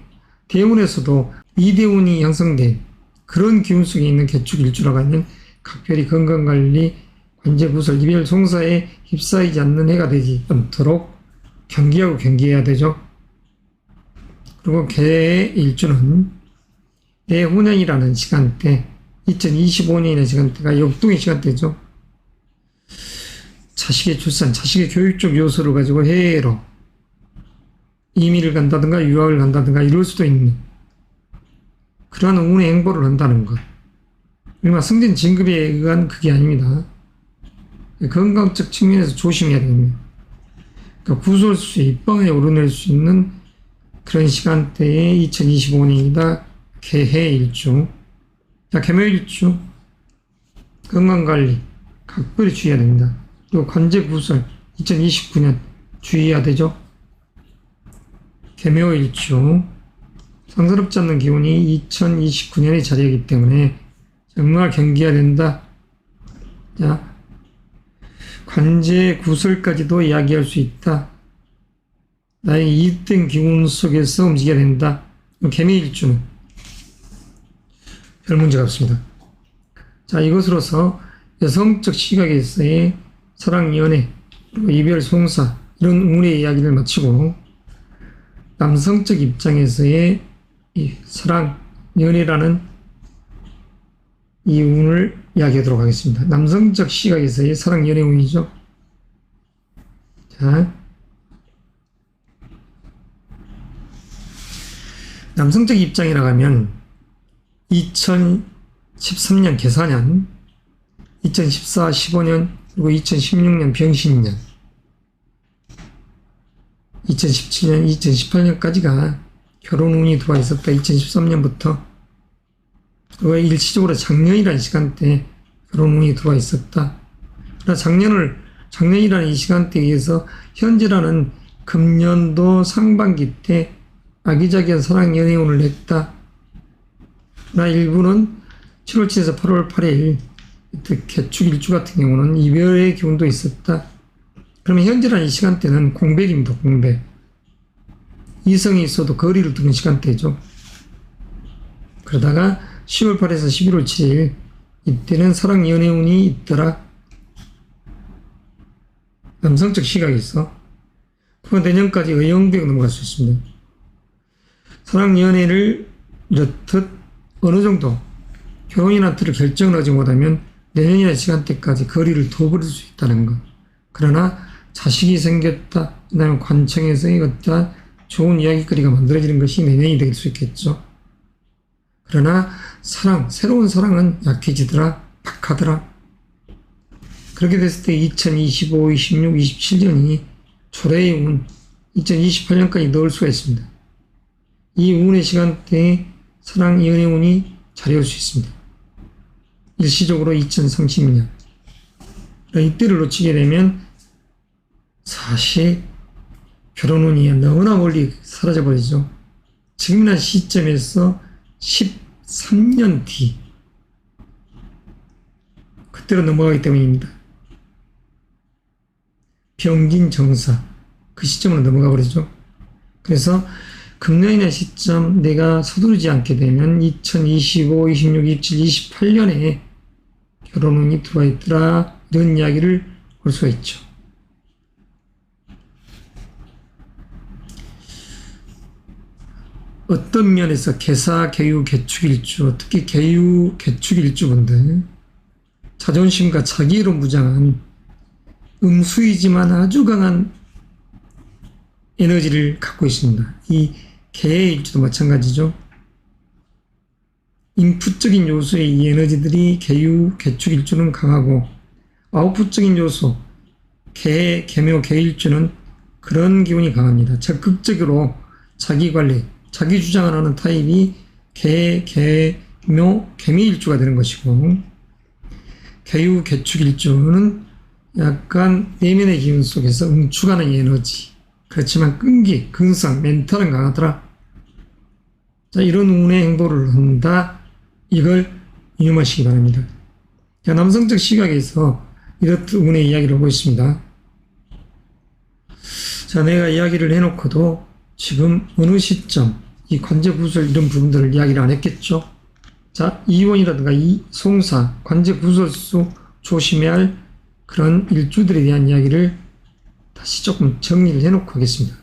대운에서도 이대운이 형성된 그런 기운 속에 있는 개축일주라고 하면 각별히 건강관리, 관제 구설, 이별, 송사에 휩싸이지 않는 해가 되지 않도록 경계하고 경계해야 되죠. 그리고 개의 일주는 내후년이라는 시간대, 2025년의 시간대가 역동의 시간대죠. 자식의 출산, 자식의 교육적 요소를 가지고 해외로 이민을 간다든가 유학을 간다든가 이럴 수도 있는 그러한 운의 행보를 한다는 것. 얼마 승진 진급에 의한 그게 아닙니다. 건강적 측면에서 조심해야 됩니다. 그러니까 구설수에 입방에 오르낼 수 있는 그런 시간대에 2025년이다. 개해일주. 자, 개묘일주. 건강관리 각별히 주의해야 됩니다. 그리고 관제구설 2029년 주의해야 되죠. 개묘일주. 상스럽지 않는 기운이 2029년에 자리하기 때문에 정말 경계해야 된다. 자, 관제 구설까지도 이야기할 수 있다. 나의 이익된 기운 속에서 움직여야 된다. 개미일주는 별 문제가 없습니다. 자, 이것으로서 여성적 시각에서의 사랑, 연애, 그리고 이별, 송사 이런 운의 이야기를 마치고 남성적 입장에서의 이 사랑, 연애라는 이 운을 이야기하도록 하겠습니다. 남성적 시각에서의 사랑, 연애 운이죠. 자, 남성적 입장이라고 하면 2013년 개사년, 2014, 15년, 그리고 2016년 병신년, 2017년, 2018년까지가 결혼 운이 들어와 있었다. 2013년부터 그리고 일시적으로 작년이라는 시간대에 결혼 운이 들어와 있었다. 그러나 작년이라는 이 시간대에 의해서 현재라는 금년도 상반기 때 아기자기한 사랑 연애 운을 냈다. 그러나 일부는 7월 7일에서 8월 8일 개축 일주 같은 경우는 이별의 기운도 있었다. 그러면 현재라는 이 시간대는 공백입니다. 공백. 이성이 있어도 거리를 두는 시간대죠. 그러다가 10월 8일에서 11월 7일 이때는 사랑 연애운이 있더라. 남성적 시각이 있어. 그 내년까지 의형벽 넘어갈 수 있습니다. 사랑 연애를 이렇듯 어느 정도 결혼이나 틀을 결정을 하지 못하면 내년이나 시간대까지 거리를 둬버릴 수 있다는 것. 그러나 자식이 생겼다. 그 다음에 관청에서의 어떠한 좋은 이야기거리가 만들어지는 것이 내년이 될 수 있겠죠. 그러나 사랑, 새로운 사랑은 약해지더라, 박하더라. 그렇게 됐을 때 2025, 26, 27년이 초래의 운, 2028년까지 넣을 수가 있습니다. 이 운의 시간대에 사랑, 연애 운이 자리할 수 있습니다. 일시적으로 2030년. 이때를 놓치게 되면 사실 결혼 운이 너무나 멀리 사라져버리죠. 지금이나 시점에서 13년 뒤 그때로 넘어가기 때문입니다. 병긴 정사 그 시점으로 넘어가 버리죠. 그래서 금년이나 시점 내가 서두르지 않게 되면 2025, 26, 27, 28년에 결혼운이 들어와 있더라 이런 이야기를 볼 수가 있죠. 어떤 면에서 개사, 개유, 개축일주, 특히 개유, 개축일주분들 자존심과 자기로 무장한 음수이지만 아주 강한 에너지를 갖고 있습니다. 이 개의 일주도 마찬가지죠. 인풋적인 요소의 이 에너지들이 개유, 개축일주는 강하고 아웃풋적인 요소, 개, 개묘, 개일주는 그런 기운이 강합니다. 적극적으로 자기 관리, 자기 주장을 하는 타입이 개, 개묘, 개미일주가 되는 것이고 개유, 개축일주는 약간 내면의 기운 속에서 응축하는 에너지, 그렇지만 끈기, 근성, 멘탈은 강하더라. 자, 이런 운의 행보를 한다. 이걸 유념하시기 바랍니다. 자, 남성적 시각에서 이렇듯 운의 이야기를 하고 있습니다. 자, 내가 이야기를 해놓고도 지금 어느 시점 이 관제 구설 이런 부분들을 이야기를 안 했겠죠. 자, 이원이라든가 이 송사, 관제 구설수 조심해야 할 그런 일주들에 대한 이야기를 다시 조금 정리를 해놓고 하겠습니다.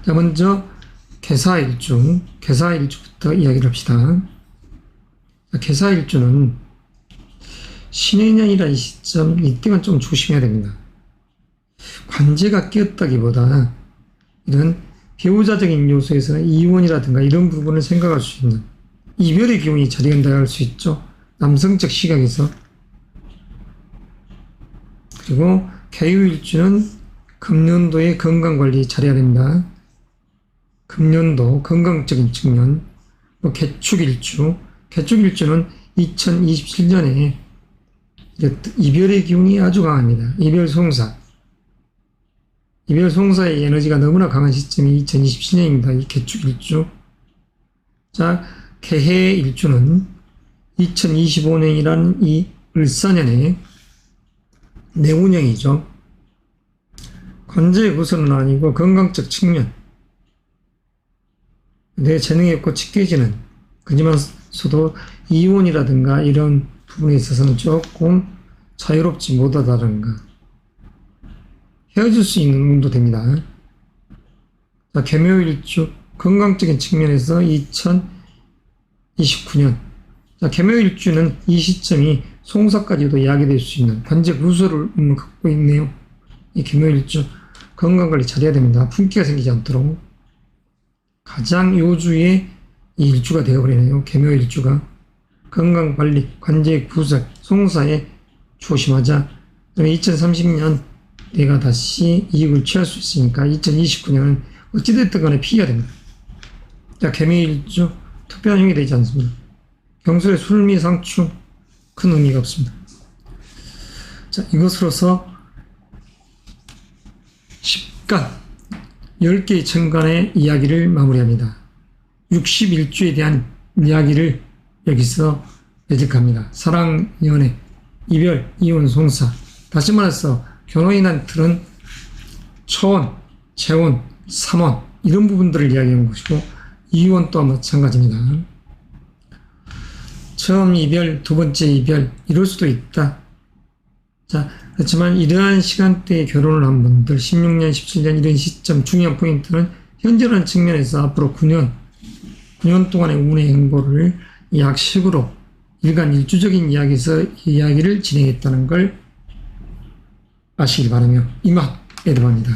자, 먼저 개사일주부터 이야기를 합시다. 자, 개사일주는 신해년이라는 시점, 이때만 좀 조심해야 됩니다. 관제가 끼었다기보다 이런 배우자적인 요소에서는 이혼이라든가 이런 부분을 생각할 수 있는 이별의 기운이 자리한다 할 수 있죠. 남성적 시각에서. 그리고 개유일주는 금년도의 건강관리 잘해야 됩니다. 금년도 건강적인 측면. 개축일주는 2027년에 이별의 기운이 아주 강합니다. 이별송사의 에너지가 너무나 강한 시점이 2027년입니다. 이 개축일주. 자, 개해일주는 2025년이라는 이 을사년에 내운형이죠. 관제의 구설은 아니고 건강적 측면. 내 재능이 없고 칙해지는, 그지만서도 이혼이라든가 이런 부분에 있어서는 조금 자유롭지 못하다든가 헤어질 수 있는 운도 됩니다. 자, 개묘일주 건강적인 측면에서 2029년. 자, 개묘일주는 이 시점이 송사까지도 이야기될 수 있는 관제 구설을 갖고 있네요. 이 개묘일주 건강관리 잘해야 됩니다. 품기가 생기지 않도록. 가장 요주의 이 일주가 되어버리네요. 개묘일주가. 건강관리, 관제 구설, 송사에 조심하자. 2030년 내가 다시 이익을 취할 수 있으니까 2029년은 어찌됐든 간에 피해야 됩니다. 자, 개묘일주 특별한 형이 되지 않습니다. 경술의 술미 상충 큰 의미가 없습니다. 자, 이것으로서 10간 10개의 천간의 이야기를 마무리합니다. 61주에 대한 이야기를 여기서 매직합니다. 사랑, 연애, 이별, 이혼, 송사. 다시 말해서 결혼에 대한 틀은 초혼, 재혼, 삼혼 이런 부분들을 이야기하는 것이고 이혼 또한 마찬가지입니다. 처음 이별, 두 번째 이별 이럴 수도 있다. 자, 그렇지만 이러한 시간대에 결혼을 한 분들 16년, 17년 이런 시점 중요한 포인트는 현재라는 측면에서 앞으로 9년 동안의 운의 행보를 약식으로 일간 일주적인 이야기에서 이야기를 진행했다는 걸 아시길 바라며 이만 애도합니다.